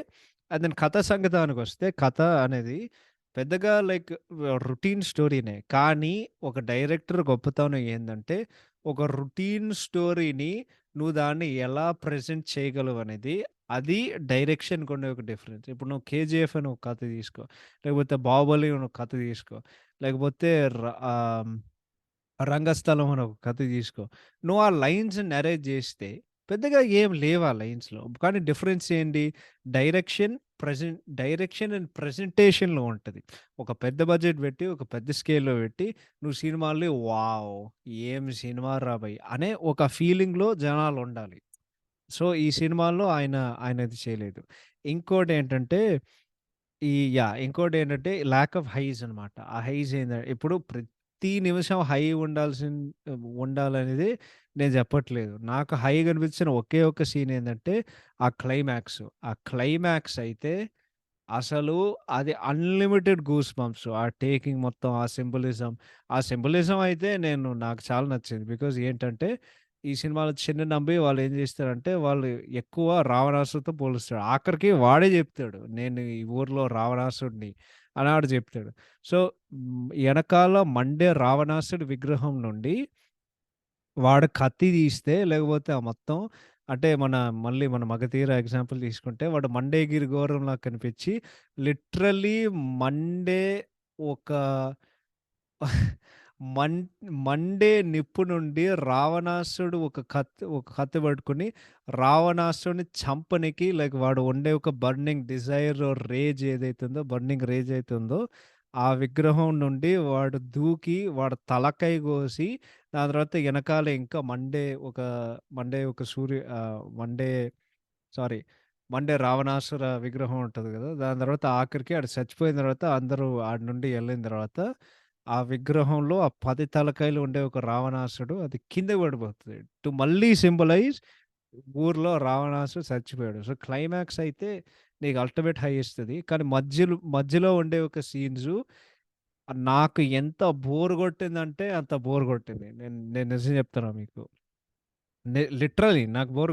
Speaker 2: అండ్ దెన్ కథ సంగతానికొస్తే కథ అనేది పెద్దగా లైక్ రొటీన్ స్టోరీనే. కానీ ఒక డైరెక్టర్ గొప్పతనం ఏందంటే, ఒక రొటీన్ స్టోరీని నువ్వు దాన్ని ఎలా ప్రెజెంట్ చేయగలవనేది అది డైరెక్షన్‌కుండే ఒక డిఫరెన్స్. ఇప్పుడు నువ్వు 'కేజీఎఫ్' అని ఒక కథ తీసుకో, లేకపోతే 'బాహుబలి' అని ఒక కథ తీసుకో, లేకపోతే ఆహ్ 'రంగస్థలం' అని ఒక కథ తీసుకో. నువ్వు ఆ లైన్స్ నరేట్ జేస్తే పెద్దగా ఏం లేవు ఆ లైన్స్‌లో. కానీ డిఫరెన్స్ ఏంటి? డైరెక్షన్, డైరెక్షన్ అండ్ ప్రెజెంటేషన్‌లో ఉంటది. ఒక పెద్ద బడ్జెట్ పెట్టి, ఒక పెద్ద స్కేల్‌లో పెట్టి నువ్వు సినిమాల్ని వావ్! ఏం సినిమారా భయ్! అనే ఒక ఫీలింగ్‌లో జనాలుండాలి. ఈ సినిమాలో ఆయన అది చేయలేదు. ఇంకోటేంటంటే ఇంకోటేంటంటే ల్యాక్ ఆఫ్ హైస్ అనమాట. ఆ హైస్ ఇప్పుడు ప్రతి నిమిషం హై ఉండాలనేది నేను చెప్పట్లేదు. నాకు హైగా అనిపించిన ఒకే ఒక్క సీన్ ఏందంటే ఆ క్లైమాక్స్. ఆ క్లైమాక్స్ అయితే అసలు అది అన్‌లిమిటెడ్ గూస్ బంప్స్. ఆ టేకింగ్ మొత్తం ఆ సింబలిజం అయితే నాకు చాలా నచ్చింది. బికాజ్ ఏంటంటే ఈ సినిమాలో 'చిన్న నంబి' వాళ్ళేం జేస్తారంటే వాళ్ళు ఎక్కువ రావణాసుడితో పోలుస్తాడు. ఆఖరికి వాడే జెప్తాడు. నేను ఈ ఊర్లో రావణాసుడిని అని ఆడు జెప్తాడు. సో, ఎనకాల మండే రావణాసుడి విగ్రహం నుండి వాడు కత్తి తీస్తే లేకపోతే ఆ మొత్తం అంటే మళ్ళీ మన 'మగధీర' ఎగ్జాంపుల్ తీసుకుంటే వాడు మండేగిరి ఘోరంలా కనిపించి లిటరల్లీ మండే ఒక మన్ మండే నిప్పు నుండి రావణాసుడు ఒక కత్తి పట్టుకొని రావణాసుడిని చంపనీకి లైక్ వాడు ఉండే ఒక బర్నింగ్ రేజ్ అయితే ఉందో ఆ విగ్రహం నుండి వాడు దూకి వాడు తలకాయ కోసి దాని తర్వాత ఎనకాల ఇంకా మండే ఒక సారీ మండే రావణాసుర విగ్రహం ఉంటది గదా! దాని తర్వాత ఆఖరికి ఆడు చచ్చిపోయిన తర్వాత అందరూ ఆడి నుండి ఎళ్ళిన తర్వాత, ఆ విగ్రహంలో ఆ 10 తలకాయలు ఉండే ఒక రావణాసుడు అది కిందకి పడిపోతది. మళ్ళీ సింబలైజ్ ఊర్లో రావణాసుడు చచ్చిపోయాడు. క్లైమాక్స్ అయితే నీకు అల్టిమేట్ హై ఇస్తది. కానీ మధ్యలో ఉండే ఒక సీన్సు నాకు ఎంత బోర్ కొట్టిందంటే అంత బోర్ కొట్టింది. నేను నిజం చెప్తున్నా మీకు. లిటరల్లీ నాకు బోర్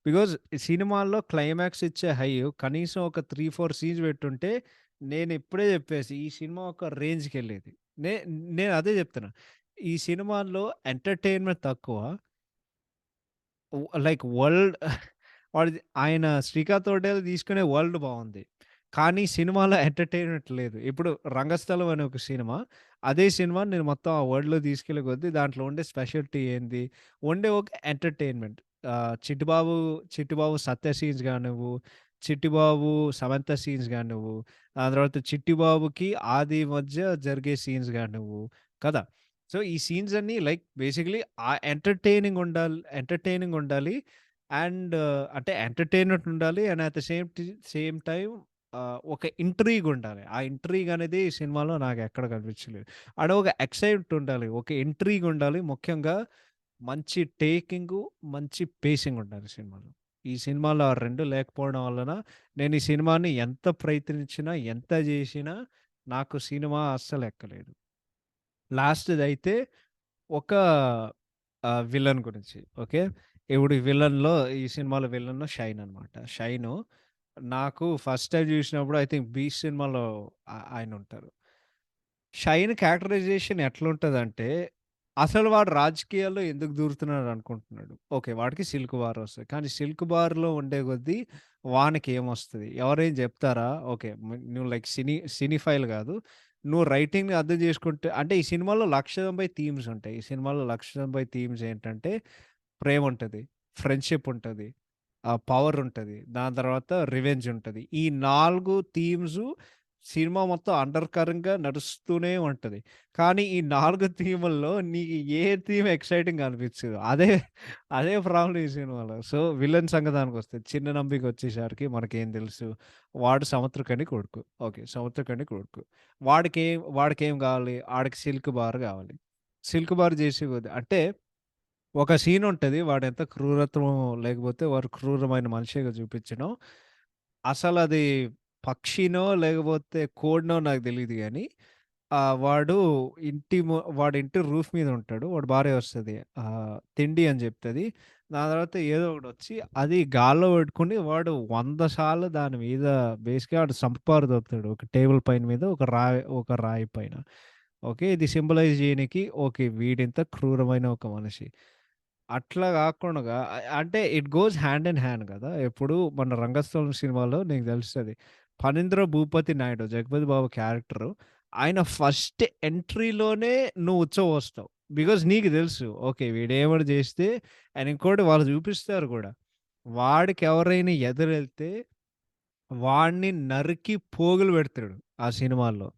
Speaker 2: బికాజ్ సినిమాల్లో క్లైమాక్స్ ఇచ్చే హై కనీసం ఒక 3, 4 సీన్స్ పెట్టుంటే నేను ఇప్పుడే చెప్పేసి ఈ సినిమా ఒక రేంజ్‌కెళ్ళేది. నే నేను అదే చెప్తున్నా. ఈ సినిమాల్లో ఎంటర్‌టైన్‌మెంట్ తక్కువ. లైక్ వరల్డ్ వాడిది ఆయన 'శ్రీకాంత్ తోటేలు' తీసుకునే వరల్డ్ బావుంది. కానీ సినిమాలో ఎంటర్‌టైన్‌మెంట్ లేదు. ఇప్పుడు 'రంగస్థలం' అనే ఒక సినిమా. అదే సినిమాని నేను మొత్తం ఆ వరల్డ్‌లో తీసుకెళ్ళే కొద్దీ దాంట్లో ఉండే స్పెషాలిటీ ఏంది? ఉండే ఒక ఎంటర్‌టైన్‌మెంట్. 'చిట్టిబాబు' సత్య సీన్స్ గానివ్వు, 'చిట్టిబాబు' సమంత సీన్స్ గానివ్వు, ఆ తర్వాత 'చిట్టిబాబుకి' ఆది మధ్య జరిగే సీన్స్ గానివ్వు కదా! సో, ఈ సీన్స్ అన్నీ లైక్ బేసికల్లీ ఎంటర్‌టైనింగ్ ఉండాలి. అండ్ అంటే ఎంటర్‌టైన్‌మెంట్ ఉండాలి. And at the same time ఒక ఇంట్రిగ్ ఉండాలి. ఆ ఇంట్రిగ్ అనేది ఈ సినిమాలో నాకెక్కడ కనిపించలేదు. ఆడ ఒక ఎక్సైట్ ఉండాలి. ఒక ఇంట్రిగ్ ఉండాలి. ముఖ్యంగా మంచి టేకింగు, మంచి పేసింగ్ ఉండాలి సినిమాలో. ఈ సినిమాలో ఆ 2 లేకపోవడం వలన నేను ఈ సినిమాని ఎంత ప్రయత్నించినా, ఎంత జేసినా నాకు సినిమా అస్సలెక్కలేదు. లాస్ట్‌దైతే ఒక విలన్ గురించి. ఓకే. ఇప్పుడు ఈ విలన్‌లో ఈ సినిమాలో విలన్ 'షైన్' అనమాట. 'షైను' నాకు ఫస్ట్ టైమ్ చూసినప్పుడు ఐ థింక్ 'బీస్ట్' సినిమాలో ఆయనుంటారు. 'షైన్' క్యారెక్టరైజేషన్ ఎట్లుంటదంటే, అసలు వాడు రాజకీయాల్లో ఎందుకు దూరుతున్నాడు అనుకుంటున్నాడు. ఓకే. వాడికి సిల్క్ బార్ వస్తది. కానీ సిల్క్ బార్‌లో ఉండే కొద్దీ వానికేమొస్తది? ఎవరైనా జెప్తారా? ఓకే. నువ్వు లైక్ సినిఫైల్ గాదు. నువ్వు రైటింగ్‌ని అర్థం చేసుకుంటే అంటే ఈ సినిమాలో 1,90 థీమ్స్ ఉంటాయి. ఈ సినిమాలో 1,90 థీమ్స్ ఏంటంటే ప్రేముంటది, ఫ్రెండ్‌షిప్ ఉంటది, పవర్ ఉంటది. దాని తర్వాత రివెంజ్ ఉంటది. ఈ 4 థీమ్సు సినిమా మొత్తం అండర్ కరెంట్‌గా నడుస్తూనే ఉంటది. కానీ ఈ 4 థీముల్లో నీకు ఏ థీమ్ ఎక్సైటింగ్‌గా అనిపించదు. అదే ప్రాబ్లమ్ ఈ సినిమాలో. సో, విలన్ సంగతానికొస్తే చిన్న నంబికొచ్చేసరికి మనకేం తెలుసు? వాడు సముద్రకని కొడుకు. ఓకే. సముద్రకని కొడుకు. వాడికేం కావాలి? ఆడికి సిల్క్ బార్ కావాలి. సిల్క్ బార్ చేసే కొద్దీ అంటే ఒక సీనుంటది. వాడెంత క్రూరత్వం లేకపోతే వాడు క్రూరమైన మనిషిగా చూపించడం. అసలది పక్షినో లేకపోతే కోడినో నాకు తెలీదు గానీ, వాడు వాడింటి రూఫ్ మీద ఉంటాడు. వాడి భార్య వస్తది. తిండి అని చెప్తది. దాని తర్వాత ఏదో ఒకటొచ్చి అది గాల్లో పెట్టుకొని వాడు 100 సార్లు దాని మీద బేస్‌గా ఆడు సంపారు దొబ్బుతాడు. ఒక టేబుల్ పైన మీద ఒక రాయి పైన. ఓకే. ఇది సింబలైజ్ చేయనీకి ఓకే. వీడింత క్రూరమైన ఒక మనిషి. అట్లా గాకుండగా అంటే it goes hand in hand గదా! ఎప్పుడు మన 'రంగస్థలం' సినిమాలో నీకు తెలుస్తది. 'ఫణీంద్ర భూపతి నాయుడు' జగపతి బాబు క్యారెక్టరు ఆయన ఫస్ట్ ఎంట్రీలోనే నువ్వు ఉచ్చబోస్తావు. బికాజ్ నీకు తెలుసు. ఓకే. వీడేమైనా జేస్తే అండ్ ఇంకోటి వాళ్ళు చూపిస్తారు గూడా. వాడికెవరైనా ఎదురెళ్తే వాడిని నరికి పోగులు పెడతాడు ఆ సినిమాల్లో.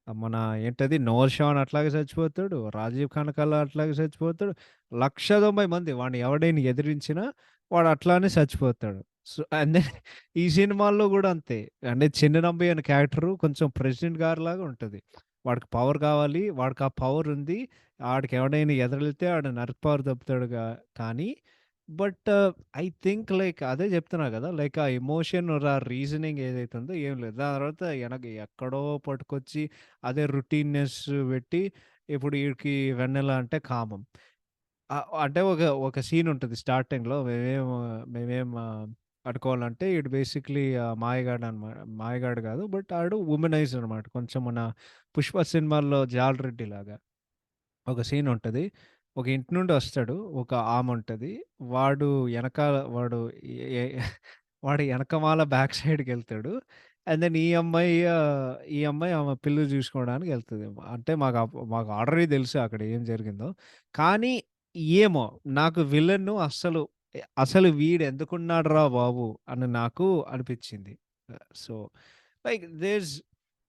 Speaker 2: మన ఏంటది 'నోర్ షాన్' అట్లాగే చచ్చిపోతాడు. 'రాజీవ్ కనకాల' అట్లాగే చచ్చిపోతాడు. 1,90 మంది వాడిని ఎవడైనా ఎదిరించినా వాడు అట్లానే చచ్చిపోతాడు. సో, అండ్ దెన్ ఈ సినిమాల్లో గూడా అంతే. అంటే 'చిన్ననంబి' అనే క్యారెక్టరు కొంచెం ప్రెసిడెంట్ గారిలాగా ఉంటది. వాడికి పవర్ కావాలి. వాడికి ఆ పవర్ ఉంది. ఆడికి ఎవడైనా ఎదురెళ్తే ఆడు నరికి దొబ్బుతాడుగా కానీ బట్ ఐ థింక్ లైక్ అదే చెప్తున్నా గదా! లైక్ ఆ ఎమోషన్ ఆర్ ఆ రీజనింగ్ ఏదైతే ఉందో ఏం లేదు. దాని తర్వాత ఎక్కడో పట్టుకొచ్చి అదే రొటీన్‌నెస్ పెట్టి ఇప్పుడు ఈడికి వెన్నెల అంటే కామం. అంటే ఒక సీన్ ఉంటది స్టార్టింగ్‌లో మేమేం పట్టుకోవాలంటే ఈడు బేసిక్‌లీ మాయగాడు గాదు. బట్ ఆడు వుమనైజర్ అనమాట. కొంచెం మన 'పుష్ప' సినిమాల్లో 'జాలరెడ్డి' లాగా. ఒక సీన్ ఉంటది. ఒక ఇంటి నుండి వస్తాడు. ఒక ఆముంటది. వాడు ఎనకాల వాడు ఎ వాడు ఎనకమాల బ్యాక్ సైడ్‌కెళ్తాడు. అండ్ దెన్ ఈ అమ్మాయి ఆమె పిల్లని చూసుకోవడానికి ఎళ్తది. అంటే మాకు ఆల్రెడీ తెలుసు అక్కడ ఏం జరిగిందో. కానీ ఏమో నాకు విలన్ అసలు వీడెందుకున్నాడురా బాబు! అని నాకు అనిపిచ్చింది. సో, లైక్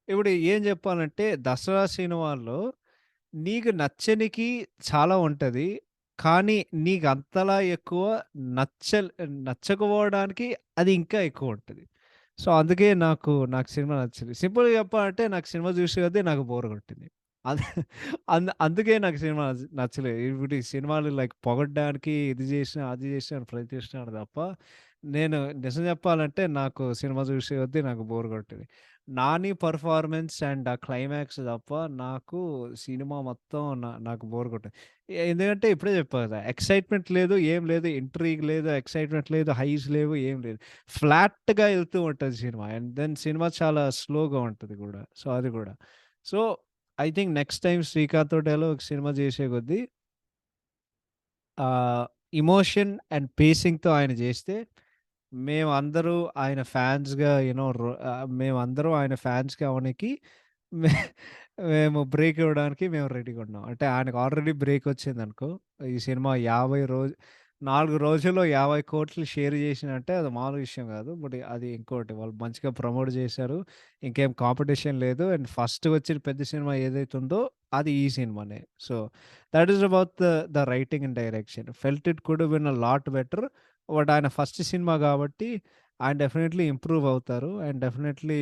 Speaker 2: ఇప్పుడు ఏం చెప్పాలంటే 'దసరా' సినిమాల్లో నీకు నచ్చనికి చాలా ఉంటది. కానీ నీకంతలా ఎక్కువ నచ్చకపోవడానికి అది ఇంకా ఎక్కువుంటది. సో, అందుకే నాకు సినిమా నచ్చింది. సింపుల్‌గా చెప్పాలంటే నాకు సినిమా చూసే కొద్దీ నాకు బోర్ కొట్టింది. అద్ అందుకే నాకు సినిమా నచ్చలేదు. ఇప్పుడు ఈ సినిమాలు లైక్ పొగడ్డానికి ఇది చేసినా, అది చేసినా అని ప్రయత్నిస్తున్నాడు తప్ప, నేను నిజం చెప్పాలంటే నాకు సినిమా చూసే కొద్దీ నాకు బోర్ కొట్టేది. 'నాని' పెర్ఫార్మన్స్ అండ్ ఆ క్లైమాక్స్ తప్ప నాకు సినిమా మొత్తం నాకు బోర్ కొట్టింది. ఎందుకంటే ఇప్పుడే చెప్పా కదా! ఎక్సైట్‌మెంట్ లేదు, ఏం లేదు, ఇంట్రిగ్ లేదు, ఎక్సైట్‌మెంట్ లేదు, హైస్ లేవు, ఏం లేదు. ఫ్లాట్‌గా ఎళ్తూ ఉంటది సినిమా. అండ్ దెన్ సినిమా చాలా స్లోగా ఉంటది గూడా. సో, అది గూడా. So, I think next time 'Srikanth తోటలో' ఒక సినిమా చేసే కొద్దీ ఆహ్, ఎమోషన్ అండ్ పేసింగ్‌తో ఆయన చేస్తే మేమందరూ ఆయన ఫ్యాన్స్‌గా మేమందరం ఆయన ఫ్యాన్స్‌గా అవ్వనికి మే మేము బ్రేక్ ఇవ్వడానికి మేము రెడీగా ఉన్నాం. అంటే ఆయనకు ఆల్రెడీ బ్రేక్ వచ్చిందనుకో, ఈ సినిమా 4 రోజుల్లో 50,00,00,000 షేర్ చేసినంటే అది మామూలు విషయం కాదు. బట్ అది ఇంకోటి వాళ్ళు మంచిగా ప్రమోట్ చేశారు. ఇంకేం కాంపిటీషన్ లేదు. అండ్ ఫస్ట్ వచ్చిన పెద్ద సినిమా ఏదైతే ఉందో అది ఈ సినిమానే. So, that is about the writing and direction. Felt it could have been a lot better. But ఆయన ఫస్ట్ సినిమా కాబట్టి ఆయన డెఫినెట్‌లీ ఇంప్రూవ్ అవుతారు. అండ్ డెఫినెట్‌లీ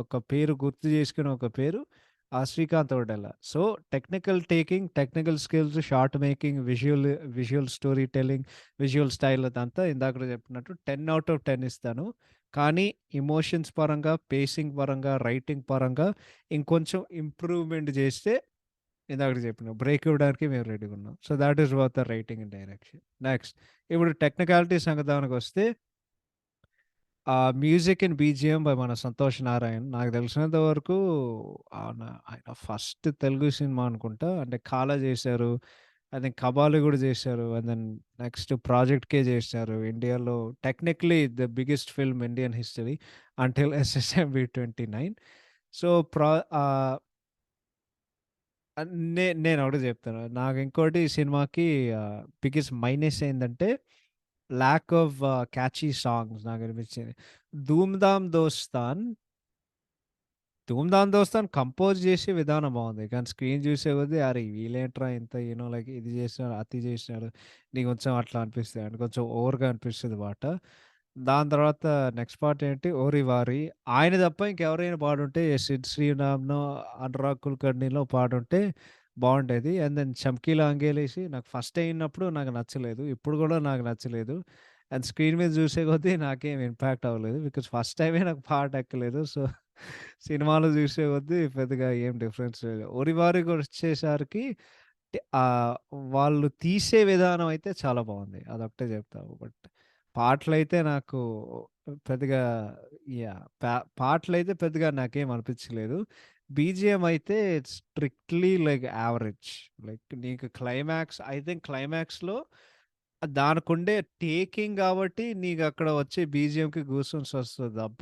Speaker 2: ఒక పేరు గుర్తు చేసుకునే ఒక పేరు 'Srikanth Odela.' So, technical skills, shot making, visual story telling, visual style అదంతా ఇందాకడ చెప్పినట్టు 10 ఔట్ ఆఫ్ 10 ఇస్తాను. కానీ ఎమోషన్స్ పరంగా, పేసింగ్ పరంగా, రైటింగ్ పరంగా ఇంకొంచెం ఇంప్రూవ్‌మెంట్ చేస్తే ఇందాకడ చెప్పిన బ్రేక్ ఇవ్వడానికి మేము రెడీగా ఉన్నాం. So, that is about the writing and direction. Next ఇప్పుడు టెక్నికాలిటీ సంగతానికొస్తే మ్యూజిక్ అండ్ బీజీఎం బై మన 'సంతోష్ నారాయణ్.' నాకు తెలిసినంత వరకు ఆయన ఫస్ట్ తెలుగు సినిమా అనుకుంటా. అంటే 'కాలా' చేశారు. ఐ థింక్ 'కబాలి' గూడా చేశారు. And then next 'Project K' చేశారు. ఇండియాలో technically the biggest film Indian history until SSMB 29. So, ప్రా ఆహ్, నేనొకటే చెప్తాను. నాకు ఇంకోటి ఈ సినిమాకి బిగ్గెస్ట్ మైనస్ ఏందంటే lack of catchy songs నాకనిపించింది. 'Dhoom Dham దోస్తాన్' compose చేసే విధానం బావుంది. కానీ స్క్రీన్ చూసే కొద్దీ అరే! వీళ్ళేంట్రా ఇంత లైక్ ఇది చేసినారు, అది చేసినారు. నీకు కొంచెం అట్లా అనిపిస్తాయి. అంటే కొంచెం ఓవర్‌గా అనిపిస్తది మాట. దాని తర్వాత నెక్స్ట్ పార్ట్ ఏంటి 'ఓరి వారి' ఆయన తప్ప ఇంకెవరైనా పాడుంటే 'సిద్ శ్రీరామ్‌నో, అనురాగ్ కుల్కర్ణిలో' పాడుంటే బావుండేది. అండ్ దెన్ 'చమ్కీల అంగేలేసి' నాకు ఫస్ట్ అయినప్పుడు నాకు నచ్చలేదు. ఇప్పుడు కూడా నాకు నచ్చలేదు. అండ్ స్క్రీన్ మీద చూసే కొద్దీ నాకేం ఇంపాక్ట్ అవ్వలేదు. బికాజ్ ఫస్ట్ టైమే నాకు పాట ఎక్కలేదు. సో, సినిమాలో చూసే కొద్దీ పెద్దగా ఏం డిఫరెన్స్ లేదు. 'ఓరివారి'కొచ్చేసరికి ఆహ్, వాళ్ళు తీసే విధానం అయితే చాలా బావుంది. అదొక్కటే చెప్తా. బట్ పాటలైతే నాకు పెద్దగా పాటలైతే పెద్దగా నాకేం అనిపించలేదు. బీజీఎం అయితే it's strictly like average. Like నీకు ఐ థింక్ క్లైమాక్స్‌లో దానికుండే టేకింగ్ గాబట్టి నీకక్కడ వచ్చే బీజీఎంకి గూస్‌బంప్స్ వస్తది తప్ప,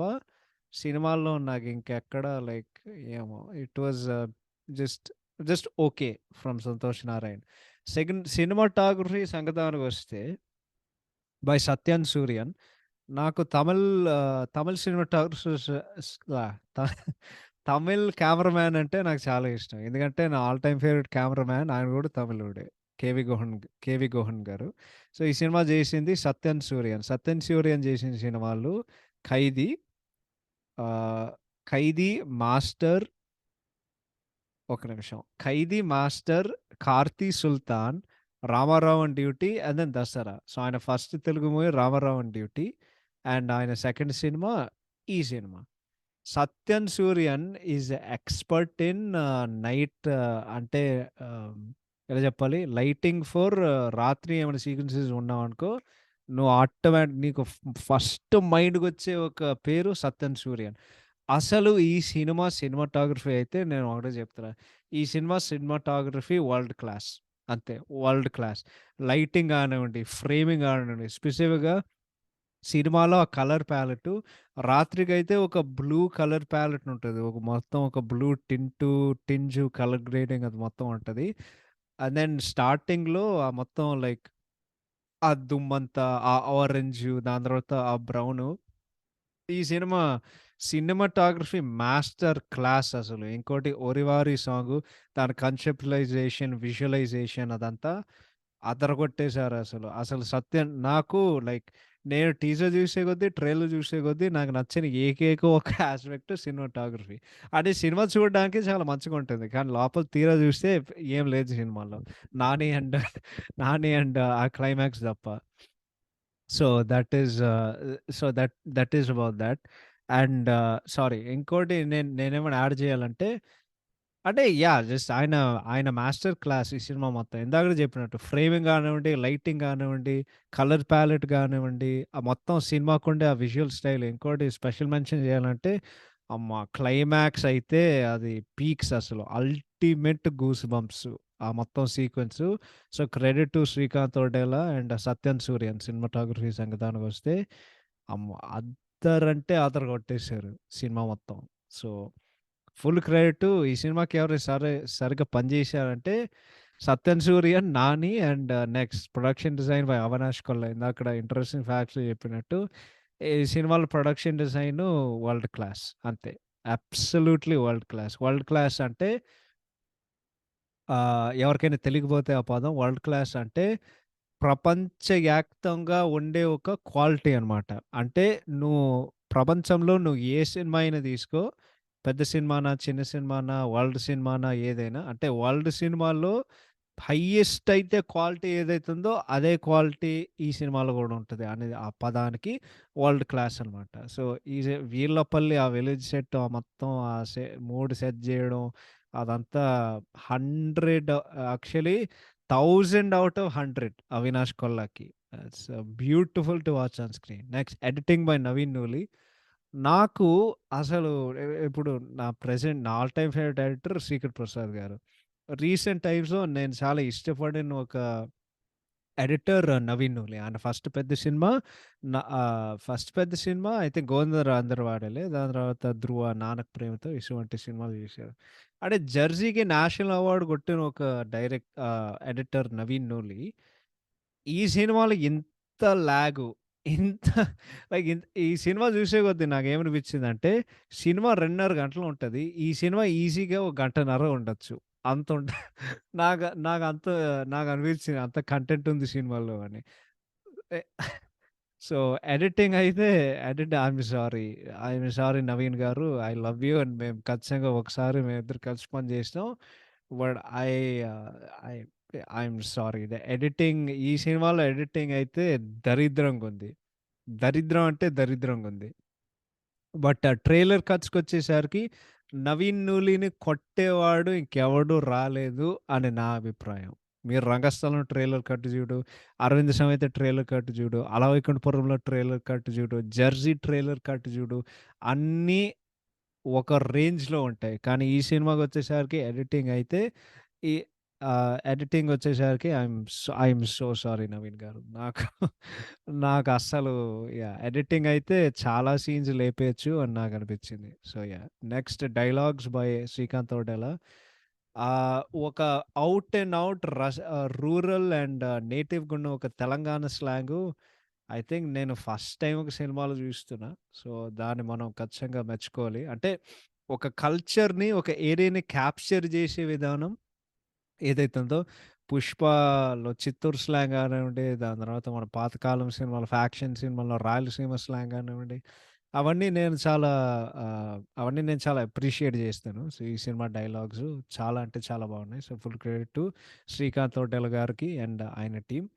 Speaker 2: సినిమాల్లో నాకింకెక్కడ లైక్ ఏమో it was just okay from 'Santhosh Narayan.' Second cinematography సంగతానికొస్తే బై 'సత్యన్ సూర్యన్.' నాకు తమిళ్ సినిమాటోగ్రఫర్స్ స్ ఆహ్, త తమిళ్ కెమెరామాన్ అంటే నాకు చాలా ఇష్టం. ఎందుకంటే నా ఆల్ టైమ్ ఫేవరెట్ కెమెరామాన్ ఆయన గూడా తమిళోడే. 'కేవి గుహన్' గారు. సో, ఈ సినిమా జేసింది 'సత్యన్ సూర్యన్.' 'సత్యన్ సూర్యన్' జేసిన సినిమాలు 'ఖైదీ', ఆహ్, 'ఖైదీ', 'మాస్టర్' ఒక నిమిషం. 'Khaidi', 'Master', 'Karthi Sultan', 'Ramarao on duty' and then 'Dasara.' So, ఆయన first Telugu movie 'Ramarao on duty' and ఆయన సెకండ్ సినిమా ఈ cinema. 'Sathyan Sooryan' is expert in night అంటే ఆహ్, ఎలా చెప్పాలి? లైటింగ్ ఫర్ రాత్రి ఏమైనా సీక్వెన్సెస్ ఉన్నావనుకో, నువ్వు నీకు ఫస్ట్ మైండ్‌కొచ్చే ఒక పేరు 'సత్యన్ సూర్యన్.' అసలు ఈ సినిమా సినిమాటోగ్రఫీ అయితే నేను ఒకటే చెప్తున్నా. ఈ సినిమా సినిమాటోగ్రఫీ వరల్డ్ క్లాస్. అంతే. World class. లైటింగ్ కానివ్వండి, ఫ్రేమింగ్ కానివ్వండి, స్పెసిఫిక్‌గా సినిమాలో ఆ కలర్ ప్యాలెటు రాత్రికైతే ఒక బ్లూ కలర్ ప్యాలెట్ ఉంటది. మొత్తం ఒక బ్లూ టింజు కలర్ గ్రేడింగ్ అది మొత్తం ఉంటది. అండ్ దెన్ స్టార్టింగ్‌లో మొత్తం లైక్ ఆ దుమ్మంతా, ఆ ఆరెంజు దాని తర్వాత ఆ బ్రౌను ఈ సినిమా సినిమాటోగ్రఫీ మాస్టర్ క్లాస్ అసలు. ఇంకోటి 'ఓరివారి' సాంగు దాని కన్సెప్చువలైజేషన్, విజువలైజేషన్ అదంతా అదరగొట్టేసారసలు. అసలు సత్యం నాకు లైక్ నేను టీజర్ చూసే కొద్దీ, ట్రైలర్ చూసే కొద్దీ నాకు నచ్చని ఏకైక ఒక యాస్పెక్ట్ సినిమాటోగ్రఫీ. అంటే సినిమా చూడడానికి చాలా మంచిగుంటుంది. కానీ లోపల తీరా చూస్తే ఏం లేదు సినిమాలో. 'నాని అండ్' 'నాని అండ్' ఆ క్లైమాక్స్ తప్ప. So, that is about that. And sorry ఇంకోటి నేనేమైనా యాడ్ చేయాలంటే, అంటే జస్ట్ ఆయన మాస్టర్ క్లాస్ ఈ సినిమా మొత్తం. ఇందాకడే చెప్పినట్టు ఫ్రేమింగ్ గానివ్వండి, లైటింగ్ గానివ్వండి, కలర్ ప్యాలెట్ గానివ్వండి, ఆ మొత్తం సినిమాకుండే ఆ విజువల్ స్టైల్. ఇంకోటి స్పెషల్ మెన్షన్ చేయాలంటే, అమ్మ! క్లైమాక్స్ అయితే అది పీక్స్ అసలు. అల్టిమేట్ గూస్ బంప్స్ ఆ మొత్తం sequence. So, credit to Srikanth Odela and Sathyan Sooryan cinematography సంగతానికొస్తే అమ్మ! అద్దరంటే అదర కొట్టేశారు సినిమా మొత్తం. సో, ఫుల్ క్రెడిట్ ఈ సినిమాకి ఎవరు సరిగ్గా పనిచేశారంటే Sathyan Sooryan, Nani and next production design by Avinash Kolla. ఇందాకడ ఇంట్రెస్టింగ్ ఫ్యాక్ట్స్ చెప్పినట్టు ఈ సినిమాలో ప్రొడక్షన్ డిజైను వరల్డ్ క్లాస్ అంతే. Absolutely world class. World class అంటే ఎవరికైనా తెలియకపోతే ఆ పదం వరల్డ్ క్లాస్ అంటే ప్రపంచవ్యాప్తంగా ఉండే ఒక క్వాలిటీ అనమాట. అంటే నువ్వు ప్రపంచంలో నువ్వు ఏ సినిమా అయినా తీసుకో, పెద్ద సినిమానా, చిన్న సినిమానా, వరల్డ్ సినిమానా ఏదైనా అంటే వరల్డ్ సినిమాలో హైయెస్ట్ అయితే క్వాలిటీ ఏదైతుందో అదే క్వాలిటీ ఈ సినిమాలో గూడా ఉంటది అనేది ఆ పదానికి వరల్డ్ క్లాస్ అనమాట. సో, ఈ వీర్లపల్లి ఆ విలేజ్ సెట్ మొత్తం 3 సెట్ జేయడం అదంతా 100 యాక్చువల్లీ 1000 ఔట్ ఆఫ్ 100 అవినాష్ కొల్లాకి. It's beautiful to watch on screen. Next editing by Naveen Nooli. నాకు అసలు ఇప్పుడు నా all time favourite director 'Sreekar Prasad' garu. Recent టైమ్స్‌లో నేను చాలా ఇష్టపడిన ఒక ఎడిటర్ 'నవీన్ నూలి.' ఆయన ఫస్ట్ పెద్ద సినిమా ఐ థింక్ 'గోవింద అందరవాడేలే.' దాని తర్వాత 'ధ్రువ', 'నాన్నకు ప్రేమతో' ఇటువంటి సినిమాలు చేశారు. అంటే 'జెర్సీ'కి నేషనల్ అవార్డ్ కొట్టిన ఒక ఎడిటర్ 'నవీన్ నూలి.' ఈ సినిమాలో ఇంత లాగు, ఇంత ఈ సినిమా చూసే కొద్దీ నాకేమనిపించిందంటే, సినిమా 2:30 గంటలు ఉంటది. ఈ సినిమా ఈజీగా ఒక గంటన్నర ఉండొచ్చు. అంత ఉంట నాకంత నాకనిపించింది. అంత కంటెంట్ ఉంది సినిమాలో అని. ఎ సో, ఎడిటింగ్ అయితే ఐయామ్ సారీ నవీన్ గారు. ఐ లవ్ యూ అండ్ మేము ఖచ్చితంగా ఒకసారి మేమిద్దరం కలిసి పని చేసినాం. బట్ ఆహ్, ఐ ఐయామ్ సారీ. ఈ సినిమాలో ఎడిటింగ్ అయితే దరిద్రంగుంది. దరిద్రం అంటే దరిద్రంగుంది. బట్ ఆ ట్రైలర్ కట్స్‌కొచ్చేసరికి 'నవీన్ నూలిని' కొట్టేవాడు ఇంకెవడు రాలేదు అని నా అభిప్రాయం. మీరు 'రంగస్థలం' ట్రైలర్ కట్ జూడు, 'అరవింద్ సమేత' ట్రైలర్ కట్ జూడు, 'అల వైకుంఠపురంలో' ట్రైలర్ కట్ జూడు, 'జెర్సీ' ట్రైలర్ కట్ జూడు, అన్నీ ఒక రేంజ్‌లో ఉంటాయి. కానీ ఈ సినిమాకొచ్చేసరికి ఈ ఎడిటింగొచ్చేసరికి I'm so sorry Naveen garu. నాకస్సలు ఎడిటింగ్ అయితే చాలా సీన్స్ లేపేయొచ్చు అని నాకనిపించింది. So, next dialogues by Srikanth Odela. ఒక out and out rural and నేటివ్‌గున్న ఒక తెలంగాణ స్లాంగు ఐ థింక్ నేను ఫస్ట్ టైమ్ ఒక సినిమాలో చూస్తున్నా. సో, దాన్ని మనం ఖచ్చితంగా మెచ్చుకోవాలి. అంటే ఒక కల్చర్‌ని, ఒక ఏరియాని క్యాప్చర్ చేసే విధానం ఏదైతే ఉందో 'పుష్పలో' చిత్తూరు స్లాంగ్ కానివ్వండి, దాని తర్వాత మన పాతకాలం సినిమాలు, ఫ్యాక్షన్ సినిమాల్లో రాయలసీమ స్లాంగ్ కానివ్వండి, అవన్నీ నేను చాలా అప్రిషియేట్ చేస్తాను. సో, ఈ సినిమా డైలాగ్స్ చాలా అంటే చాలా బాగున్నాయి. So, full credit to Srikanth Odela గారికి అండ్ ఆయన టీమ్.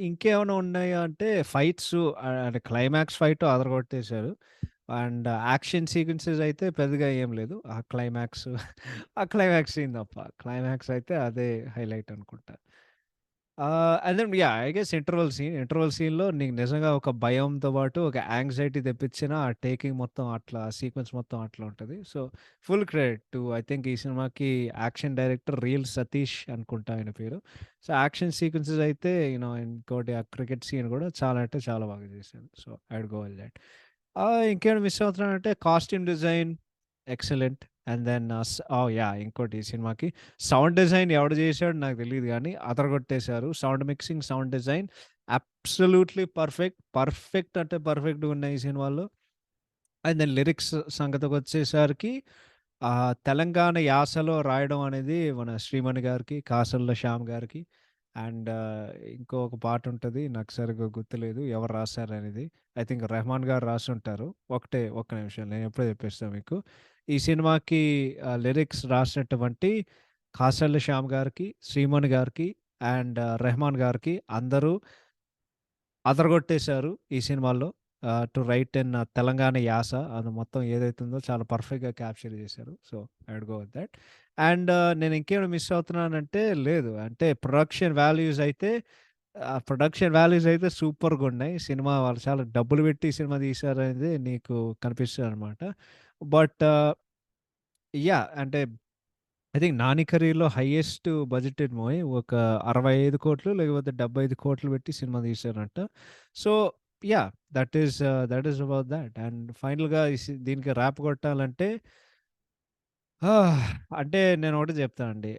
Speaker 2: ఇంకేమైనా ఉన్నాయా అంటే ఫైట్స్ అంటే క్లైమాక్స్ ఫైట్ అదరగొట్టేశారు. అండ్ యాక్షన్ సీక్వెన్సెస్ అయితే పెద్దగా ఏం లేదు. ఆ క్లైమాక్స్ సీన్ తప్ప. క్లైమాక్స్ అయితే అదే హైలైట్ అనుకుంటా. And then I guess interval సీన్‌లో నీకు నిజంగా ఒక భయంతో పాటు ఒక యాంక్సైటీ తెప్పించిన ఆ టేకింగ్ మొత్తం అట్లా సీక్వెన్స్ మొత్తం అట్లా ఉంటది. So, full credit to I think ఈ సినిమాకి యాక్షన్ డైరెక్టర్ రియల్ సతీష్ అనుకుంటా ఆయన పేరు. సో, యాక్షన్ సీక్వెన్సెస్ అయితే ఇంకోటి ఆ క్రికెట్ సీన్ కూడా చాలా అంటే చాలా బాగా చేశారు. So, I would go with that. ఇంకేమైనా మిస్ అవుతున్నానంటే costume design excellent. And then ఇంకోటి ఈ సినిమాకి సౌండ్ డిజైన్ ఎవడు చేశాడో నాకు తెలీదు గానీ అదరగొట్టేశారు. Sound mixing, sound design absolutely perfect. Perfect అంటే పర్ఫెక్ట్‌గా ఉన్నాయి ఈ సినిమాలో. అండ్ దెన్ లిరిక్స్ సంగతికొచ్చేసరికి తెలంగాణ యాసలో రాయడం అనేది మన శ్రీమణి గారికి, కాసర్ల శ్యామ్ గారికి అండ్ ఇంకొక పాటుంటది. నాకు సరిగ్గా గుర్తులేదు ఎవరు రాసారనేది. ఐ థింక్ రెహమాన్ గారు రాసుంటారు. ఒక్క నిమిషం నేను ఎప్పుడో చెప్పేస్తా మీకు. ఈ సినిమాకి లిరిక్స్ రాసినటువంటి కాసర్ల శ్యామ్ గారికి, శ్రీమణి గారికి అండ్ రెహమాన్ గారికి అందరూ అదరగొట్టేశారు ఈ సినిమాలో. టు రైట్ ఇన్ తెలంగాణ యాస అది మొత్తం ఏదైతుందో చాలా పర్ఫెక్ట్‌గా క్యాప్చర్ చేశారు. So, I would go with that. And నేను ఇంకేమైనా మిస్ అవుతున్నానంటే లేదు. అంటే ప్రొడక్షన్ వాల్యూస్ అయితే సూపర్‌గున్నాయి. సినిమా వాళ్ళు చాలా డబ్బులు పెట్టి సినిమా తీశారనేది నీకు కనిపిస్తదనమాట. But yeah! అంటే ఐ థింక్ 'నాని కరీర్‌లో' హైయెస్ట్ బడ్జెటెడ్ మూవీ ఒక 65,00,00,000 లేకపోతే 75,00,00,000 పెట్టి సినిమా తీశారంట. So, yeah! That is about that. And ఫైనల్‌గా దీనికి ర్యాప్ కొట్టాలంటే అంటే నేనొకటే చెప్తానండి.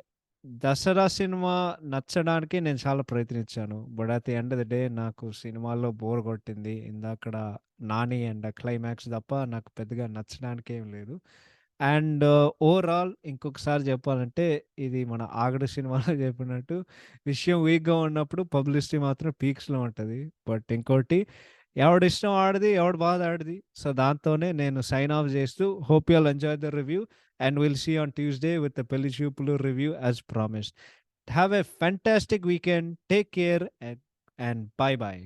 Speaker 2: 'దసరా' సినిమా నచ్చడానికి నేను చాలా ప్రయత్నించాను. But at the end of the day నాకు సినిమాలో బోర్ కొట్టింది. ఇందాకడ 'నాని' అండ్ క్లైమాక్స్ తప్ప నాకు పెద్దగా నచ్చడానికేం లేదు. అండ్ ఓవరాల్ ఇంకొకసారి చెప్పాలంటే ఇది మన 'ఆగడు' సినిమాలో చెప్పినట్టు విషయం వీక్‌గా ఉన్నప్పుడు పబ్లిసిటీ మాత్రం పీక్స్‌లో ఉంటది. బట్ ఇంకోటి ఎవడిష్టం ఆడిది, ఎవడి బాధ ఆడిది. సో, దాంతోనే నేను సైన్ ఆఫ్ చేస్తూ hope you all enjoy the review. And we'll see you on Tuesday with the Pelli Choopulu review as promised. Have a fantastic weekend. Take care and bye bye.